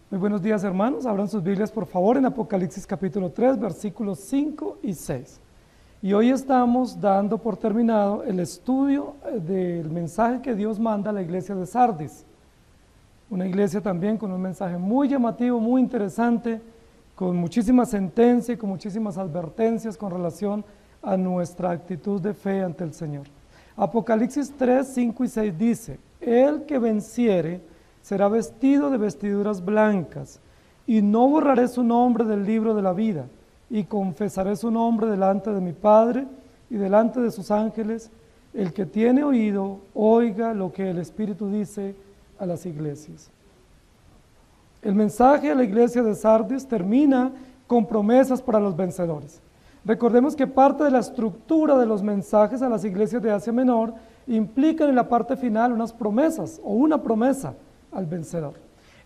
Muy buenos días, hermanos. Abran sus Biblias, por favor, en Apocalipsis capítulo 3, versículos 5 y 6. Y hoy estamos dando por terminado el estudio del mensaje que Dios manda a la iglesia de Sardis. Una iglesia también con un mensaje muy llamativo, muy interesante, con muchísima sentencia y con muchísimas advertencias con relación a nuestra actitud de fe ante el Señor. Apocalipsis 3, 5 y 6 dice: el que venciere será vestido de vestiduras blancas, y no borraré su nombre del libro de la vida, y confesaré su nombre delante de mi Padre y delante de sus ángeles. El que tiene oído, oiga lo que el Espíritu dice a las iglesias. El mensaje a la iglesia de Sardis termina con promesas para los vencedores. Recordemos que parte de la estructura de los mensajes a las iglesias de Asia Menor implican en la parte final unas promesas o una promesa al vencedor.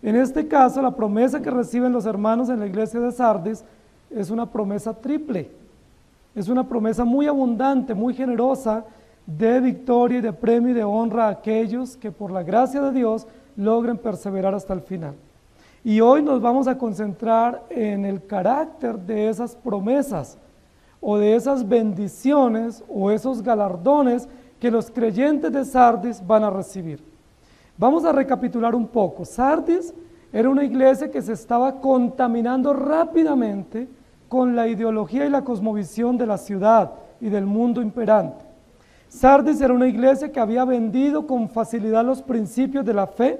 En este caso, la promesa que reciben los hermanos en la iglesia de Sardis es una promesa triple. Es una promesa muy abundante, muy generosa, de victoria y de premio y de honra a aquellos que por la gracia de Dios logren perseverar hasta el final. Y hoy nos vamos a concentrar en el carácter de esas promesas o de esas bendiciones o esos galardones que los creyentes de Sardis van a recibir. Vamos a recapitular un poco. Sardis era una iglesia que se estaba contaminando rápidamente con la ideología y la cosmovisión de la ciudad y del mundo imperante. Sardis era una iglesia que había vendido con facilidad los principios de la fe,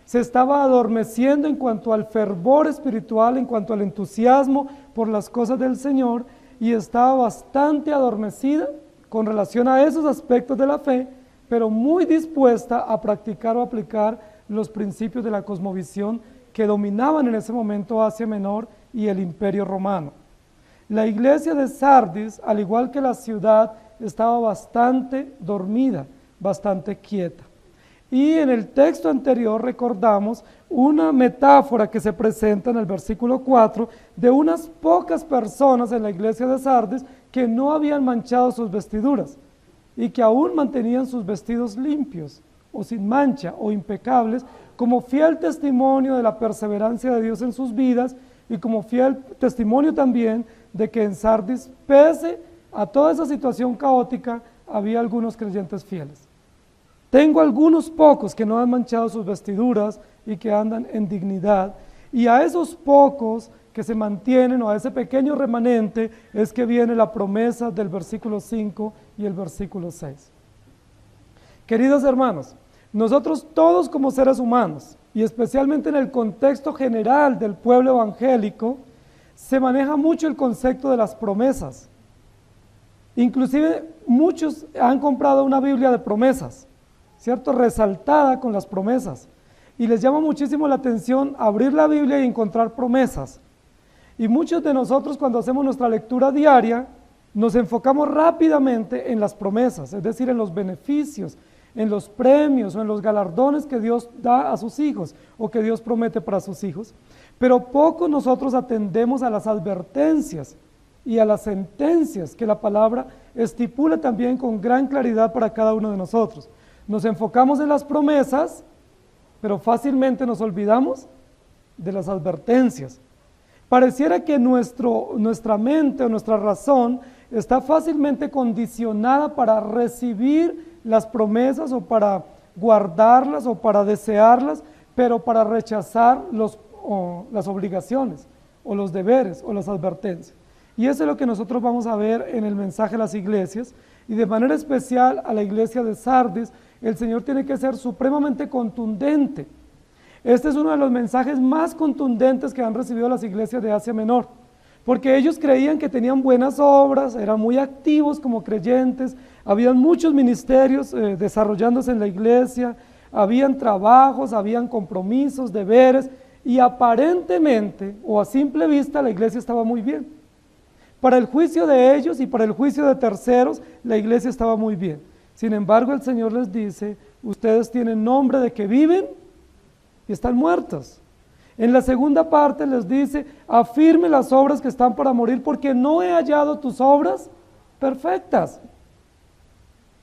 se estaba adormeciendo en cuanto al fervor espiritual, en cuanto al entusiasmo por las cosas del Señor, y estaba bastante adormecida con relación a esos aspectos de la fe, pero muy dispuesta a practicar o aplicar los principios de la cosmovisión que dominaban en ese momento Asia Menor y el Imperio Romano. La iglesia de Sardis, al igual que la ciudad, estaba bastante dormida, bastante quieta. Y en el texto anterior recordamos una metáfora que se presenta en el versículo 4 de unas pocas personas en la iglesia de Sardis que no habían manchado sus vestiduras y que aún mantenían sus vestidos limpios o sin mancha o impecables, como fiel testimonio de la perseverancia de Dios en sus vidas y como fiel testimonio también de que en Sardis, pese a toda esa situación caótica, había algunos creyentes fieles. Tengo algunos pocos que no han manchado sus vestiduras y que andan en dignidad, y a esos pocos que se mantienen, o a ese pequeño remanente, es que viene la promesa del versículo 5 y el versículo 6. Queridos hermanos, nosotros todos como seres humanos, y especialmente en el contexto general del pueblo evangélico, se maneja mucho el concepto de las promesas. Inclusive muchos han comprado una Biblia de promesas, ¿cierto? Resaltada con las promesas. Y les llama muchísimo la atención abrir la Biblia y encontrar promesas. Y muchos de nosotros, cuando hacemos nuestra lectura diaria, nos enfocamos rápidamente en las promesas, es decir, en los beneficios, en los premios o en los galardones que Dios da a sus hijos o que Dios promete para sus hijos. Pero poco nosotros atendemos a las advertencias y a las sentencias que la palabra estipula también con gran claridad para cada uno de nosotros. Nos enfocamos en las promesas, pero fácilmente nos olvidamos de las advertencias. Pareciera que nuestra mente o nuestra razón está fácilmente condicionada para recibir las promesas o para guardarlas o para desearlas, pero para rechazar las obligaciones o los deberes o las advertencias. Y eso es lo que nosotros vamos a ver en el mensaje a las iglesias, y de manera especial a la iglesia de Sardis. El Señor tiene que ser supremamente contundente. Este es uno de los mensajes más contundentes que han recibido las iglesias de Asia Menor, porque ellos creían que tenían buenas obras, eran muy activos como creyentes, habían muchos ministerios desarrollándose en la iglesia, habían trabajos, habían compromisos, deberes, y aparentemente o a simple vista la iglesia estaba muy bien. Para el juicio de ellos y para el juicio de terceros, la iglesia estaba muy bien. Sin embargo, el Señor les dice: ustedes tienen nombre de que viven y están muertos. En la segunda parte les dice: afirme las obras que están para morir, porque no he hallado tus obras perfectas.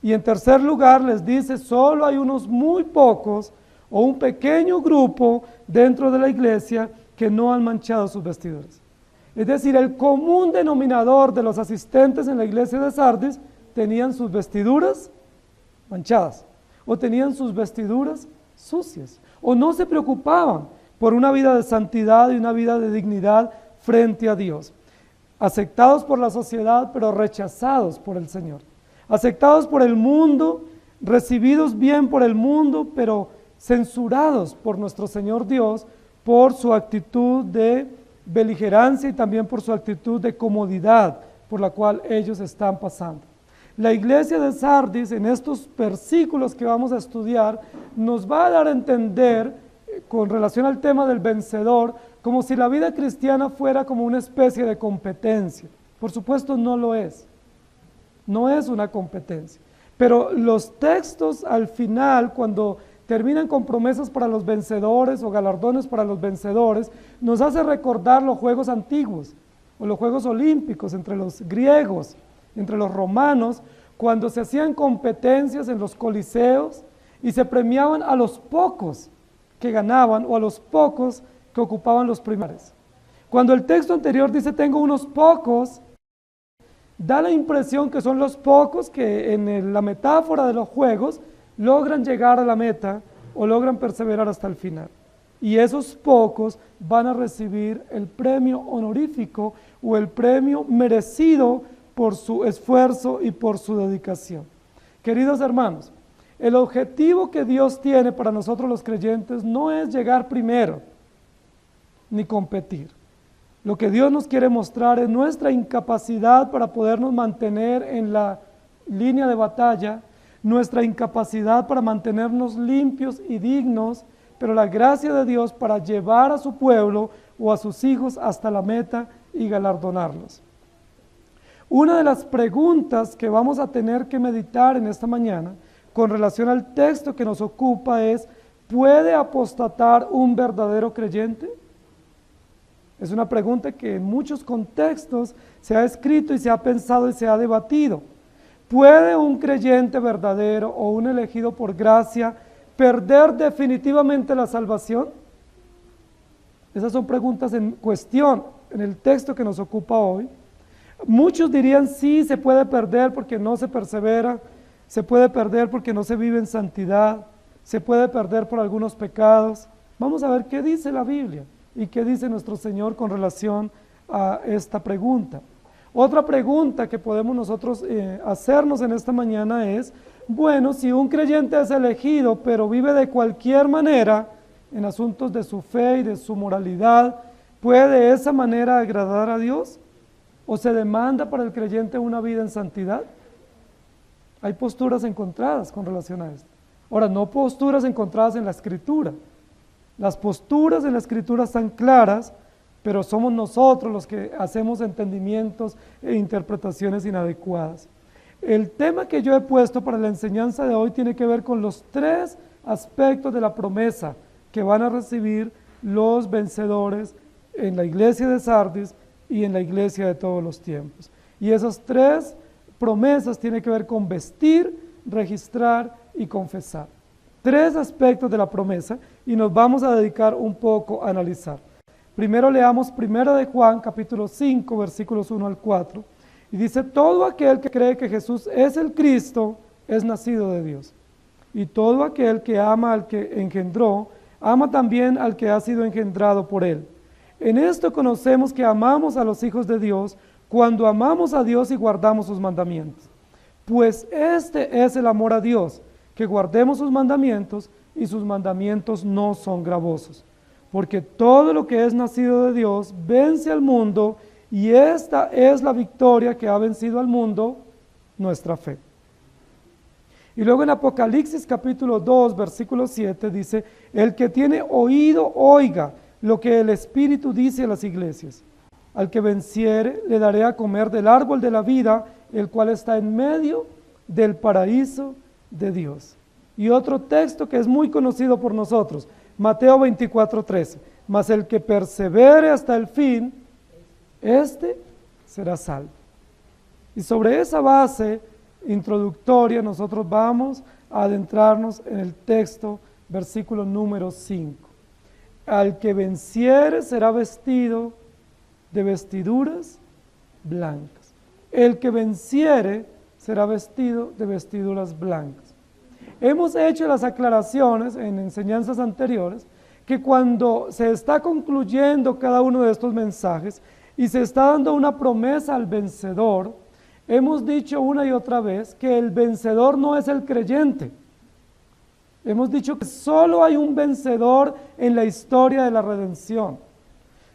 Y en tercer lugar les dice: solo hay unos muy pocos o un pequeño grupo dentro de la iglesia que no han manchado sus vestiduras. Es decir, el común denominador de los asistentes en la iglesia de Sardis tenían sus vestiduras manchadas, o tenían sus vestiduras sucias, o no se preocupaban por una vida de santidad y una vida de dignidad frente a Dios. Aceptados por la sociedad, pero rechazados por el Señor. Aceptados por el mundo, recibidos bien por el mundo, pero censurados por nuestro Señor Dios por su actitud de beligerancia y también por su actitud de comodidad por la cual ellos están pasando. La iglesia de Sardis, en estos versículos que vamos a estudiar, nos va a dar a entender, con relación al tema del vencedor, como si la vida cristiana fuera como una especie de competencia. Por supuesto no lo es, no es una competencia. Pero los textos al final, cuando terminan con promesas para los vencedores o galardones para los vencedores, nos hace recordar los Juegos antiguos o los Juegos olímpicos entre los griegos, entre los romanos, cuando se hacían competencias en los coliseos y se premiaban a los pocos que ganaban o a los pocos que ocupaban los primeros. Cuando el texto anterior dice tengo unos pocos, da la impresión que son los pocos que en la metáfora de los juegos logran llegar a la meta o logran perseverar hasta el final. Y esos pocos van a recibir el premio honorífico o el premio merecido por su esfuerzo y por su dedicación. Queridos hermanos, el objetivo que Dios tiene para nosotros los creyentes no es llegar primero, ni competir. Lo que Dios nos quiere mostrar es nuestra incapacidad para podernos mantener en la línea de batalla, nuestra incapacidad para mantenernos limpios y dignos, pero la gracia de Dios para llevar a su pueblo o a sus hijos hasta la meta y galardonarlos. Una de las preguntas que vamos a tener que meditar en esta mañana con relación al texto que nos ocupa es, ¿puede apostatar un verdadero creyente? Es una pregunta que en muchos contextos se ha escrito y se ha pensado y se ha debatido. ¿Puede un creyente verdadero o un elegido por gracia perder definitivamente la salvación? Esas son preguntas en cuestión en el texto que nos ocupa hoy. Muchos dirían sí, se puede perder porque no se persevera, se puede perder porque no se vive en santidad, se puede perder por algunos pecados. Vamos a ver qué dice la Biblia y qué dice nuestro Señor con relación a esta pregunta. Otra pregunta que podemos nosotros hacernos en esta mañana es, bueno, si un creyente es elegido pero vive de cualquier manera en asuntos de su fe y de su moralidad, ¿puede de esa manera agradar a Dios? ¿O se demanda para el creyente una vida en santidad? Hay posturas encontradas con relación a esto. Ahora, no posturas encontradas en la Escritura. Las posturas en la Escritura están claras, pero somos nosotros los que hacemos entendimientos e interpretaciones inadecuadas. El tema que yo he puesto para la enseñanza de hoy tiene que ver con los tres aspectos de la promesa que van a recibir los vencedores en la iglesia de Sardis y en la iglesia de todos los tiempos. Y esas tres promesas tienen que ver con vestir, registrar y confesar. Tres aspectos de la promesa y nos vamos a dedicar un poco a analizar. Primero leamos 1 de Juan, capítulo 5, versículos 1 al 4, y dice, todo aquel que cree que Jesús es el Cristo, es nacido de Dios. Y todo aquel que ama al que engendró, ama también al que ha sido engendrado por él. En esto conocemos que amamos a los hijos de Dios, cuando amamos a Dios y guardamos sus mandamientos. Pues este es el amor a Dios, que guardemos sus mandamientos, y sus mandamientos no son gravosos. Porque todo lo que es nacido de Dios vence al mundo, y esta es la victoria que ha vencido al mundo, nuestra fe. Y luego en Apocalipsis capítulo 2, versículo 7 dice, el que tiene oído, oiga lo que el Espíritu dice a las iglesias. Al que venciere, le daré a comer del árbol de la vida, el cual está en medio del paraíso de Dios. Y otro texto que es muy conocido por nosotros, Mateo 24:13, mas el que persevere hasta el fin, este será salvo. Y sobre esa base introductoria nosotros vamos a adentrarnos en el texto versículo número 5. Al que venciere será vestido de vestiduras blancas. El que venciere será vestido de vestiduras blancas. Hemos hecho las aclaraciones en enseñanzas anteriores que cuando se está concluyendo cada uno de estos mensajes y se está dando una promesa al vencedor, hemos dicho una y otra vez que el vencedor no es el creyente. Hemos dicho que solo hay un vencedor en la historia de la redención.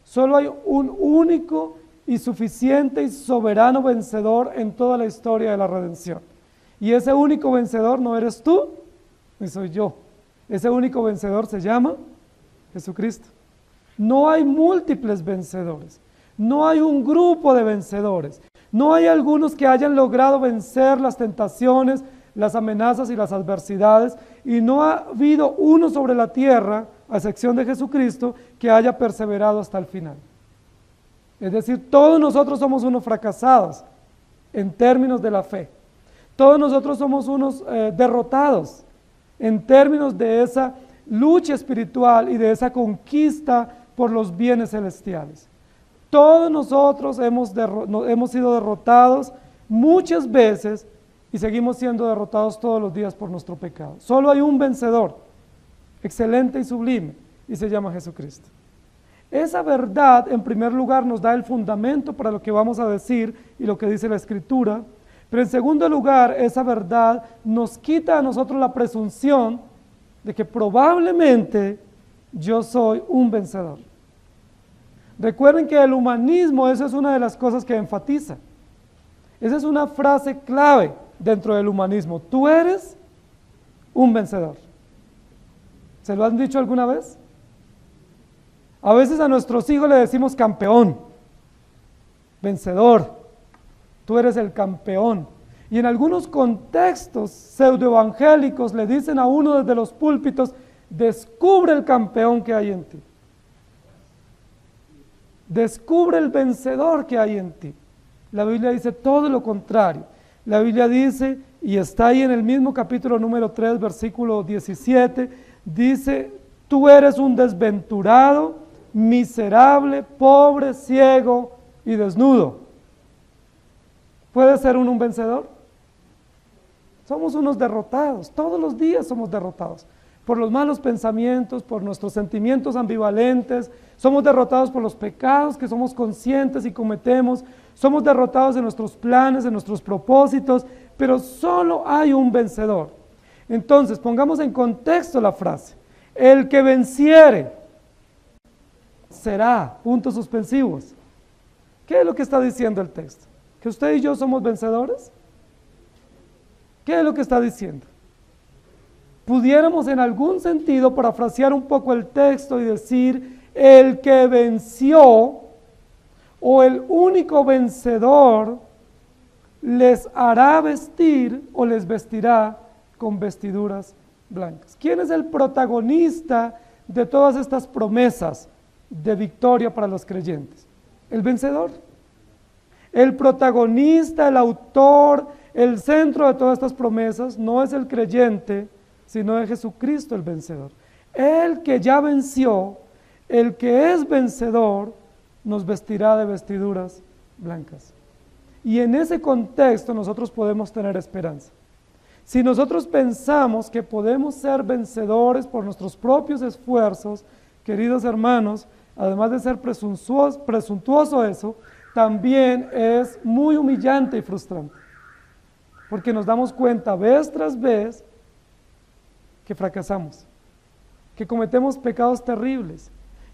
Solo hay un único y suficiente y soberano vencedor en toda la historia de la redención. Y ese único vencedor no eres tú, ni soy yo. Ese único vencedor se llama Jesucristo. No hay múltiples vencedores. No hay un grupo de vencedores. No hay algunos que hayan logrado vencer las tentaciones, las amenazas y las adversidades, y no ha habido uno sobre la tierra, a excepción de Jesucristo, que haya perseverado hasta el final. Es decir, todos nosotros somos unos fracasados en términos de la fe. Todos nosotros somos unos derrotados en términos de esa lucha espiritual y de esa conquista por los bienes celestiales. Todos nosotros hemos sido derrotados muchas veces y seguimos siendo derrotados todos los días por nuestro pecado. Solo hay un vencedor, excelente y sublime, y se llama Jesucristo. Esa verdad, en primer lugar, nos da el fundamento para lo que vamos a decir y lo que dice la Escritura, pero en segundo lugar, esa verdad nos quita a nosotros la presunción de que probablemente yo soy un vencedor. Recuerden que el humanismo, esa es una de las cosas que enfatiza. Esa es una frase clave dentro del humanismo. Tú eres un vencedor. ¿Se lo han dicho alguna vez? A veces a nuestros hijos le decimos campeón, vencedor. Tú eres el campeón. Y en algunos contextos pseudoevangélicos le dicen a uno desde los púlpitos, descubre el campeón que hay en ti. Descubre el vencedor que hay en ti. La Biblia dice todo lo contrario. La Biblia dice, y está ahí en el mismo capítulo número 3, versículo 17, dice, tú eres un desventurado, miserable, pobre, ciego y desnudo. ¿Puede ser uno un vencedor? Somos unos derrotados, todos los días somos derrotados. Por los malos pensamientos, por nuestros sentimientos ambivalentes, somos derrotados por los pecados que somos conscientes y cometemos, somos derrotados en nuestros planes, en nuestros propósitos, pero solo hay un vencedor. Entonces, pongamos en contexto la frase, el que venciere será, puntos suspensivos. ¿Qué es lo que está diciendo el texto? ¿Que usted y yo somos vencedores? ¿Qué es lo que está diciendo? Pudiéramos en algún sentido parafrasear un poco el texto y decir, el que venció o el único vencedor les hará vestir o les vestirá con vestiduras blancas. ¿Quién es el protagonista de todas estas promesas de victoria para los creyentes? El vencedor. El protagonista, el autor, el centro de todas estas promesas no es el creyente, sino es Jesucristo el vencedor. El que ya venció, el que es vencedor, nos vestirá de vestiduras blancas. Y en ese contexto nosotros podemos tener esperanza. Si nosotros pensamos que podemos ser vencedores por nuestros propios esfuerzos, queridos hermanos, además de ser presuntuoso eso, también es muy humillante y frustrante. Porque nos damos cuenta vez tras vez que fracasamos, que cometemos pecados terribles,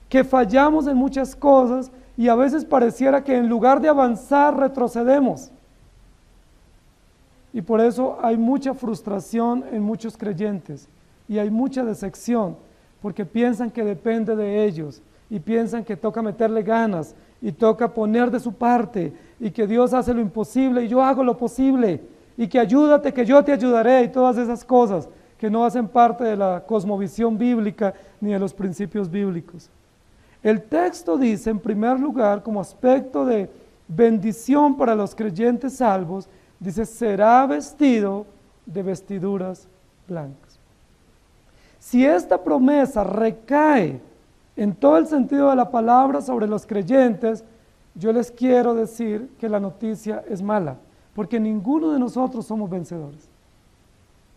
que fallamos en muchas cosas y a veces pareciera que en lugar de avanzar retrocedemos. Y por eso hay mucha frustración en muchos creyentes y hay mucha decepción porque piensan que depende de ellos y piensan que toca meterle ganas y toca poner de su parte y que Dios hace lo imposible y yo hago lo posible y que ayúdate que yo te ayudaré y todas esas cosas que no hacen parte de la cosmovisión bíblica ni de los principios bíblicos. El texto dice, en primer lugar, como aspecto de bendición para los creyentes salvos, dice, será vestido de vestiduras blancas. Si esta promesa recae en todo el sentido de la palabra sobre los creyentes, yo les quiero decir que la noticia es mala, porque ninguno de nosotros somos vencedores.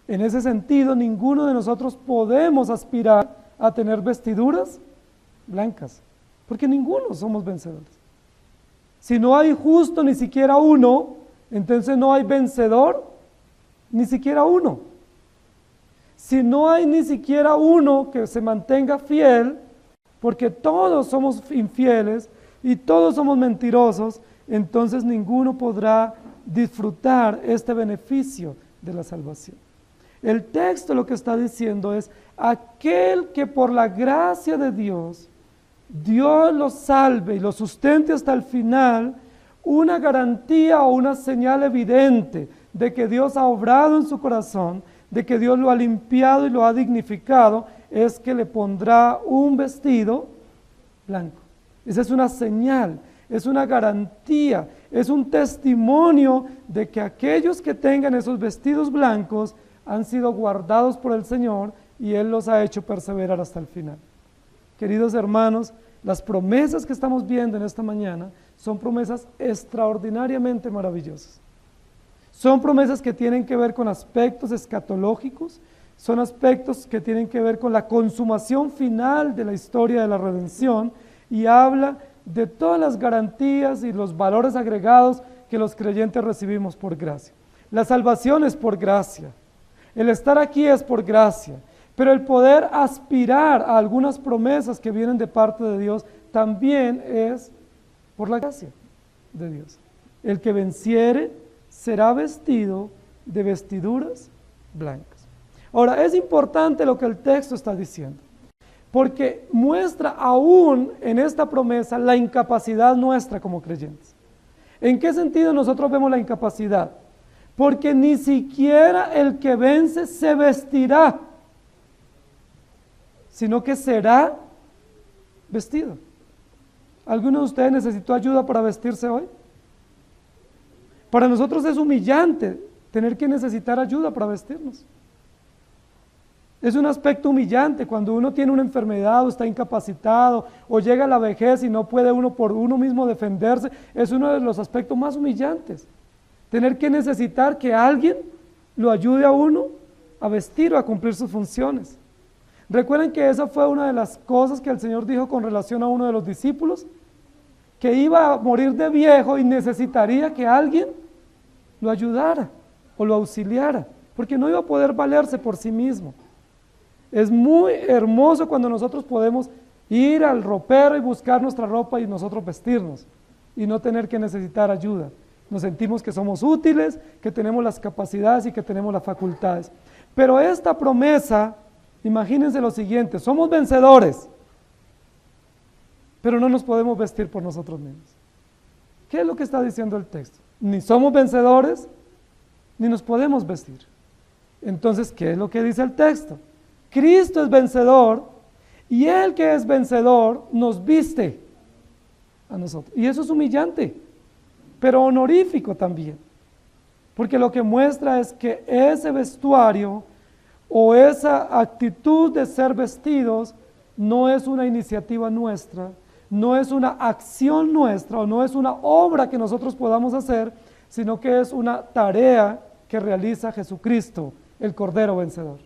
En ese sentido, ninguno de nosotros podemos aspirar a tener vestiduras blancas, porque ninguno somos vencedores. Si no hay justo ni siquiera uno, entonces no hay vencedor ni siquiera uno. Si no hay ni siquiera uno que se mantenga fiel, porque todos somos infieles y todos somos mentirosos, entonces ninguno podrá disfrutar este beneficio de la salvación. El texto lo que está diciendo es: aquel que por la gracia de Dios lo salve y lo sustente hasta el final, una garantía o una señal evidente de que Dios ha obrado en su corazón, de que Dios lo ha limpiado y lo ha dignificado, es que le pondrá un vestido blanco. Esa es una señal, es una garantía, es un testimonio de que aquellos que tengan esos vestidos blancos han sido guardados por el Señor y Él los ha hecho perseverar hasta el final. Queridos hermanos, las promesas que estamos viendo en esta mañana son promesas extraordinariamente maravillosas. Son promesas que tienen que ver con aspectos escatológicos, son aspectos que tienen que ver con la consumación final de la historia de la redención y habla de todas las garantías y los valores agregados que los creyentes recibimos por gracia. La salvación es por gracia, el estar aquí es por gracia, pero el poder aspirar a algunas promesas que vienen de parte de Dios también es por la gracia de Dios. El que venciere será vestido de vestiduras blancas. Ahora, es importante lo que el texto está diciendo, porque muestra aún en esta promesa la incapacidad nuestra como creyentes. ¿En qué sentido nosotros vemos la incapacidad? Porque ni siquiera el que vence se vestirá, sino que será vestido. ¿Alguno de ustedes necesitó ayuda para vestirse hoy? Para nosotros es humillante tener que necesitar ayuda para vestirnos. Es un aspecto humillante cuando uno tiene una enfermedad o está incapacitado o llega a la vejez y no puede uno por uno mismo defenderse. Es uno de los aspectos más humillantes. Tener que necesitar que alguien lo ayude a uno a vestir o a cumplir sus funciones. Recuerden que esa fue una de las cosas que el Señor dijo con relación a uno de los discípulos, que iba a morir de viejo y necesitaría que alguien lo ayudara o lo auxiliara, porque no iba a poder valerse por sí mismo. Es muy hermoso cuando nosotros podemos ir al ropero y buscar nuestra ropa y nosotros vestirnos y no tener que necesitar ayuda. Nos sentimos que somos útiles, que tenemos las capacidades y que tenemos las facultades. Pero esta promesa, imagínense lo siguiente: somos vencedores, pero no nos podemos vestir por nosotros mismos. ¿Qué es lo que está diciendo el texto? Ni somos vencedores, ni nos podemos vestir. Entonces, ¿qué es lo que dice el texto? Cristo es vencedor y el que es vencedor nos viste a nosotros. Y eso es humillante, pero honorífico también, porque lo que muestra es que ese vestuario o esa actitud de ser vestidos no es una iniciativa nuestra, no es una acción nuestra o no es una obra que nosotros podamos hacer, sino que es una tarea que realiza Jesucristo, el Cordero vencedor.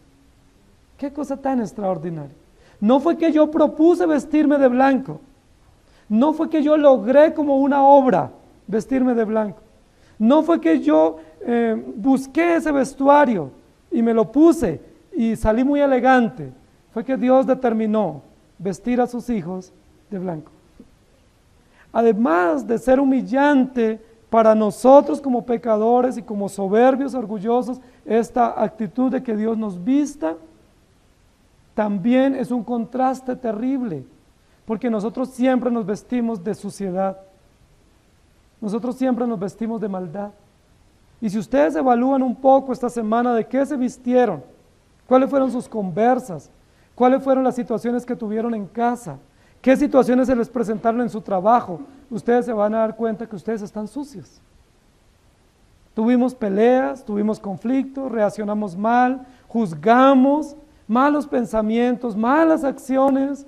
¡Qué cosa tan extraordinaria! No fue que yo propuse vestirme de blanco, no fue que yo logré como una obra vestirme de blanco, no fue que yo busqué ese vestuario y me lo puse y salí muy elegante, fue que Dios determinó vestir a sus hijos de blanco. Además de ser humillante para nosotros como pecadores y como soberbios, orgullosos, esta actitud de que Dios nos vista, también es un contraste terrible, porque nosotros siempre nos vestimos de suciedad, nosotros siempre nos vestimos de maldad. Y si ustedes evalúan un poco esta semana de qué se vistieron, cuáles fueron sus conversas, cuáles fueron las situaciones que tuvieron en casa, qué situaciones se les presentaron en su trabajo, ustedes se van a dar cuenta que ustedes están sucios. Tuvimos peleas, tuvimos conflictos, reaccionamos mal, juzgamos, malos pensamientos, malas acciones.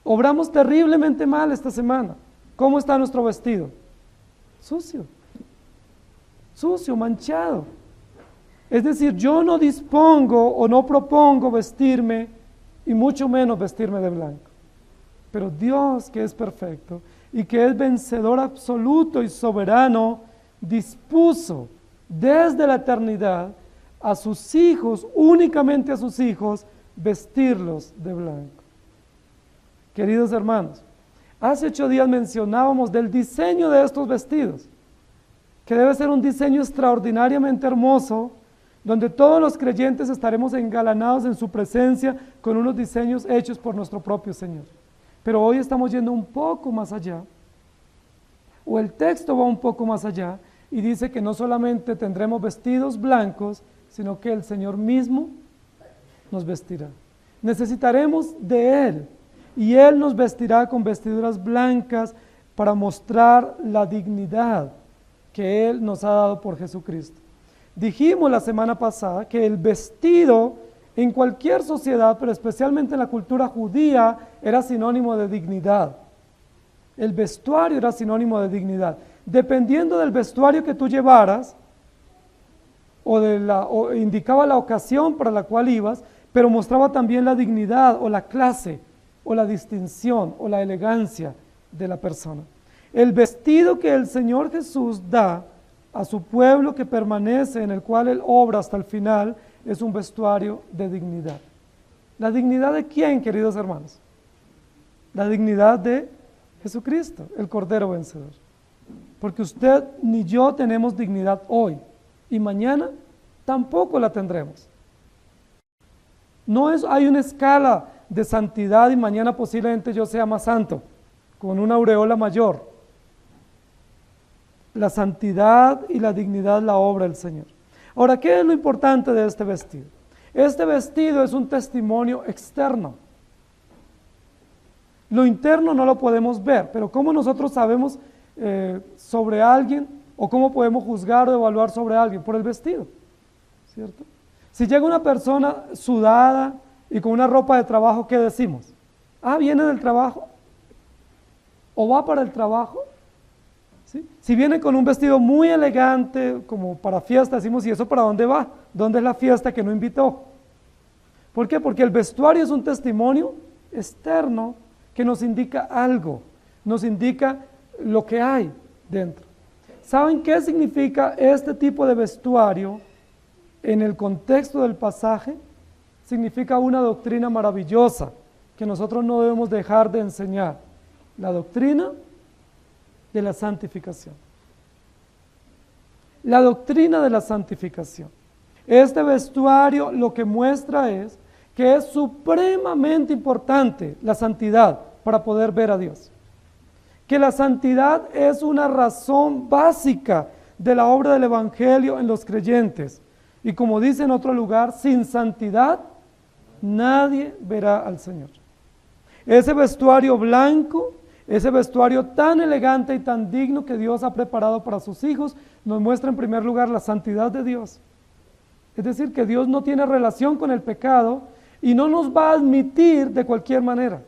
Obramos terriblemente mal esta semana. ¿Cómo está nuestro vestido? Sucio, sucio, manchado. Es decir, yo no dispongo o no propongo vestirme y mucho menos vestirme de blanco. Pero Dios, que es perfecto y que es vencedor absoluto y soberano, dispuso desde la eternidad a sus hijos, únicamente a sus hijos, vestirlos de blanco. Queridos hermanos, hace 8 días mencionábamos del diseño de estos vestidos, que debe ser un diseño extraordinariamente hermoso, donde todos los creyentes estaremos engalanados en su presencia con unos diseños hechos por nuestro propio Señor. Pero hoy estamos yendo un poco más allá, o el texto va un poco más allá, y dice que no solamente tendremos vestidos blancos, sino que el Señor mismo nos vestirá. Necesitaremos de Él, y Él nos vestirá con vestiduras blancas para mostrar la dignidad que Él nos ha dado por Jesucristo. Dijimos la semana pasada que el vestido en cualquier sociedad, pero especialmente en la cultura judía, era sinónimo de dignidad. El vestuario era sinónimo de dignidad. Dependiendo del vestuario que tú llevaras, o indicaba la ocasión para la cual ibas, pero mostraba también la dignidad o la clase, o la distinción, o la elegancia de la persona. El vestido que el Señor Jesús da a su pueblo que permanece, en el cual Él obra hasta el final, es un vestuario de dignidad. ¿La dignidad de quién, queridos hermanos? La dignidad de Jesucristo, el Cordero Vencedor. Porque usted ni yo tenemos dignidad hoy, y mañana tampoco la tendremos. Hay una escala de santidad y mañana posiblemente yo sea más santo, con una aureola mayor. La santidad y la dignidad la obra el Señor. Ahora, ¿qué es lo importante de este vestido? Este vestido es un testimonio externo. Lo interno no lo podemos ver, pero ¿cómo nosotros sabemos sobre alguien o cómo podemos juzgar o evaluar sobre alguien? Por el vestido, ¿cierto? Si llega una persona sudada y con una ropa de trabajo, ¿qué decimos? ¿Viene del trabajo? ¿O va para el trabajo? ¿Sí? Si viene con un vestido muy elegante, como para fiesta, decimos, ¿y eso para dónde va? ¿Dónde es la fiesta que no invitó? ¿Por qué? Porque el vestuario es un testimonio externo que nos indica algo, nos indica lo que hay dentro. ¿Saben qué significa este tipo de vestuario en el contexto del pasaje? Significa una doctrina maravillosa que nosotros no debemos dejar de enseñar. La doctrina de la santificación. La doctrina de la santificación. Este vestuario lo que muestra es que es supremamente importante la santidad para poder ver a Dios. Que la santidad es una razón básica de la obra del Evangelio en los creyentes. Y como dice en otro lugar, sin santidad nadie verá al Señor. Ese vestuario blanco, ese vestuario tan elegante y tan digno que Dios ha preparado para sus hijos, nos muestra en primer lugar la santidad de Dios. Es decir, que Dios no tiene relación con el pecado y no nos va a admitir de cualquier manera.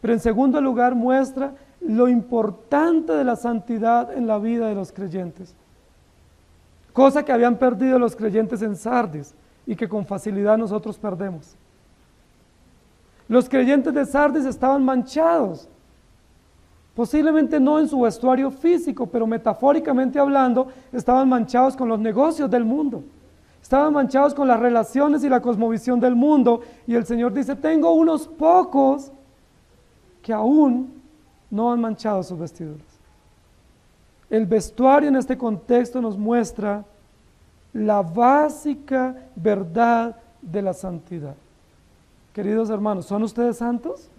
Pero en segundo lugar muestra lo importante de la santidad en la vida de los creyentes. Cosa que habían perdido los creyentes en Sardis y que con facilidad nosotros perdemos. Los creyentes de Sardis estaban manchados. Posiblemente no en su vestuario físico, pero metafóricamente hablando, estaban manchados con los negocios del mundo. Estaban manchados con las relaciones y la cosmovisión del mundo. Y el Señor dice, tengo unos pocos que aún no han manchado sus vestiduras. El vestuario en este contexto nos muestra la básica verdad de la santidad. Queridos hermanos, ¿son ustedes santos?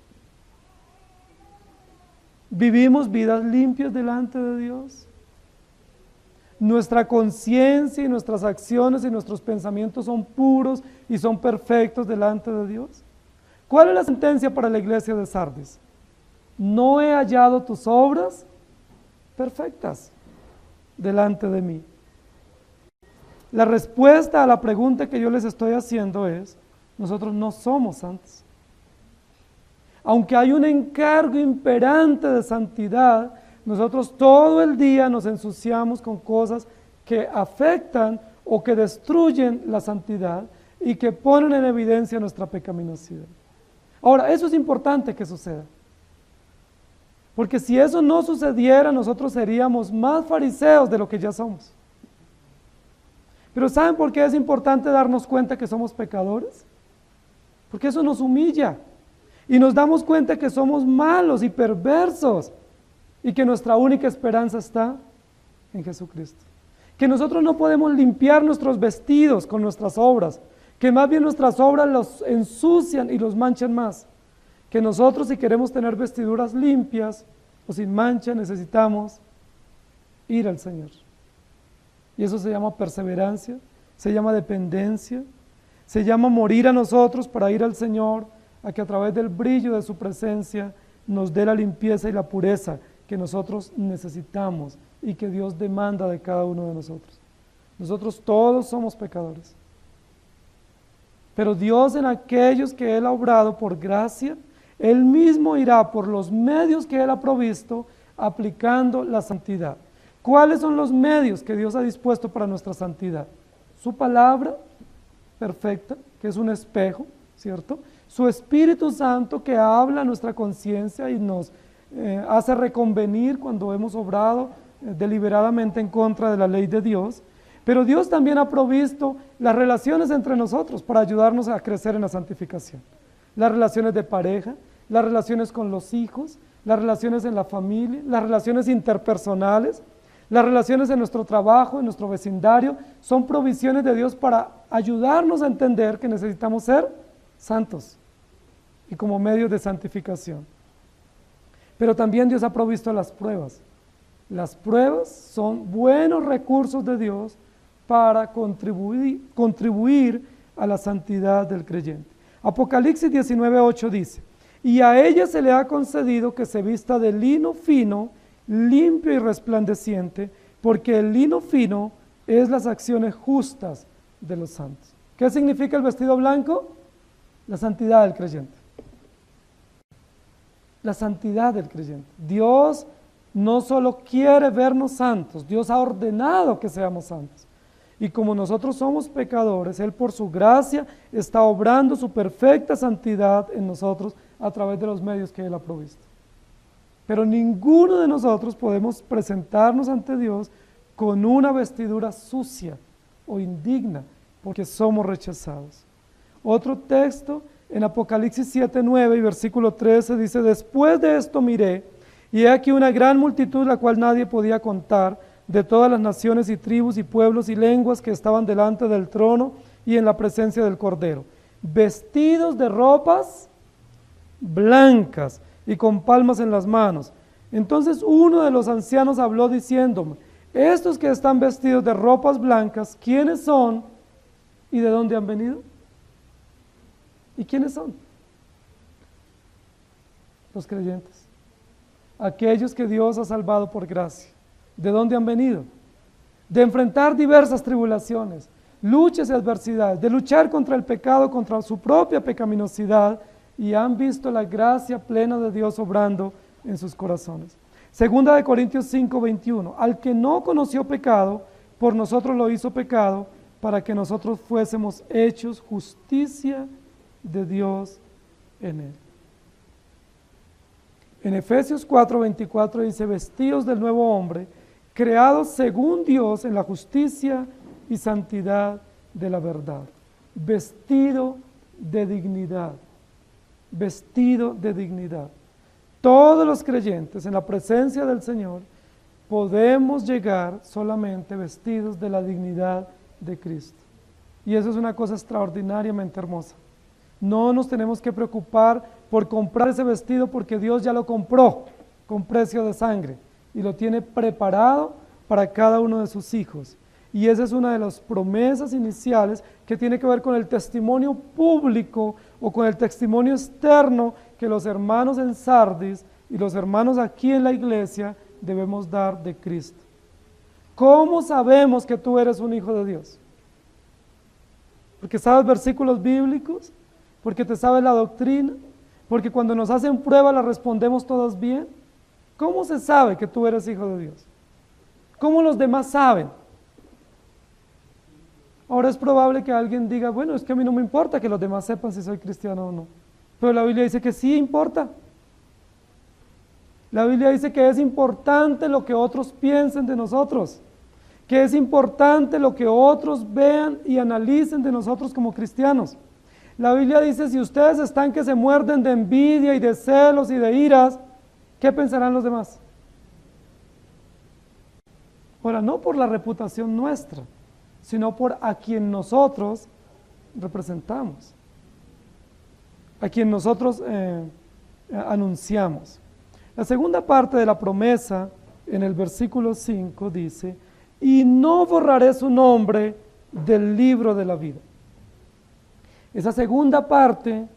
¿Vivimos vidas limpias delante de Dios? ¿Nuestra conciencia y nuestras acciones y nuestros pensamientos son puros y son perfectos delante de Dios? ¿Cuál es la sentencia para la iglesia de Sardis? No he hallado tus obras perfectas delante de mí. La respuesta a la pregunta que yo les estoy haciendo es, nosotros no somos santos. Aunque hay un encargo imperante de santidad, nosotros todo el día nos ensuciamos con cosas que afectan o que destruyen la santidad y que ponen en evidencia nuestra pecaminosidad. Ahora, eso es importante que suceda. Porque si eso no sucediera, nosotros seríamos más fariseos de lo que ya somos. Pero ¿saben por qué es importante darnos cuenta que somos pecadores? Porque eso nos humilla y nos damos cuenta que somos malos y perversos y que nuestra única esperanza está en Jesucristo. Que nosotros no podemos limpiar nuestros vestidos con nuestras obras, que más bien nuestras obras los ensucian y los manchan más. Que nosotros, si queremos tener vestiduras limpias o sin mancha, necesitamos ir al Señor. Y eso se llama perseverancia, se llama dependencia, se llama morir a nosotros para ir al Señor, a que a través del brillo de su presencia nos dé la limpieza y la pureza que nosotros necesitamos y que Dios demanda de cada uno de nosotros. Nosotros todos somos pecadores. Pero Dios, en aquellos que Él ha obrado por gracia, Él mismo irá por los medios que Él ha provisto, aplicando la santidad. ¿Cuáles son los medios que Dios ha dispuesto para nuestra santidad? Su palabra perfecta, que es un espejo, ¿cierto? Su Espíritu Santo, que habla a nuestra conciencia y nos hace reconvenir cuando hemos obrado deliberadamente en contra de la ley de Dios. Pero Dios también ha provisto las relaciones entre nosotros para ayudarnos a crecer en la santificación. Las relaciones de pareja, las relaciones con los hijos, las relaciones en la familia, las relaciones interpersonales, las relaciones en nuestro trabajo, en nuestro vecindario, son provisiones de Dios para ayudarnos a entender que necesitamos ser santos y como medios de santificación. Pero también Dios ha provisto las pruebas. Las pruebas son buenos recursos de Dios para contribuir a la santidad del creyente. Apocalipsis 19:8 dice, y a ella se le ha concedido que se vista de lino fino, limpio y resplandeciente, porque el lino fino es las acciones justas de los santos. ¿Qué significa el vestido blanco? La santidad del creyente. La santidad del creyente. Dios no solo quiere vernos santos, Dios ha ordenado que seamos santos. Y como nosotros somos pecadores, Él por su gracia está obrando su perfecta santidad en nosotros a través de los medios que Él ha provisto. Pero ninguno de nosotros podemos presentarnos ante Dios con una vestidura sucia o indigna, porque somos rechazados. Otro texto en Apocalipsis 7:9 y versículo 13 dice, después de esto miré, y he aquí una gran multitud, la cual nadie podía contar, de todas las naciones y tribus y pueblos y lenguas que estaban delante del trono y en la presencia del Cordero, vestidos de ropas blancas y con palmas en las manos. Entonces uno de los ancianos habló diciéndome, estos que están vestidos de ropas blancas, ¿quiénes son y de dónde han venido? ¿Y quiénes son? Los creyentes, aquellos que Dios ha salvado por gracia. ¿De dónde han venido? De enfrentar diversas tribulaciones, luchas y adversidades, de luchar contra el pecado, contra su propia pecaminosidad, y han visto la gracia plena de Dios obrando en sus corazones. Segunda de Corintios 5:21, al que no conoció pecado, por nosotros lo hizo pecado, para que nosotros fuésemos hechos justicia de Dios en él. En Efesios 4:24 dice, vestidos del nuevo hombre, creados según Dios en la justicia y santidad de la verdad. Vestido de dignidad. Vestido de dignidad. Todos los creyentes en la presencia del Señor podemos llegar solamente vestidos de la dignidad de Cristo. Y eso es una cosa extraordinariamente hermosa. No nos tenemos que preocupar por comprar ese vestido porque Dios ya lo compró con precio de sangre y lo tiene preparado para cada uno de sus hijos. Y esa es una de las promesas iniciales que tiene que ver con el testimonio público o con el testimonio externo que los hermanos en Sardis y los hermanos aquí en la iglesia debemos dar de Cristo. ¿Cómo sabemos que tú eres un hijo de Dios? porque sabes versículos bíblicos, porque te sabes la doctrina, porque cuando nos hacen prueba la respondemos todas bien. ¿Cómo se sabe que tú eres hijo de Dios? ¿Cómo los demás saben? Ahora es probable que alguien diga, bueno, es que a mí no me importa que los demás sepan si soy cristiano o no. Pero la Biblia dice que sí importa. La Biblia dice que es importante lo que otros piensen de nosotros, que es importante lo que otros vean y analicen de nosotros como cristianos. La Biblia dice, si ustedes están que se muerden de envidia y de celos y de iras, ¿qué pensarán los demás? Ahora, no por la reputación nuestra, sino por a quien nosotros representamos, a quien nosotros anunciamos. La segunda parte de la promesa, en el versículo 5, dice, y no borraré su nombre del libro de la vida. Esa segunda parte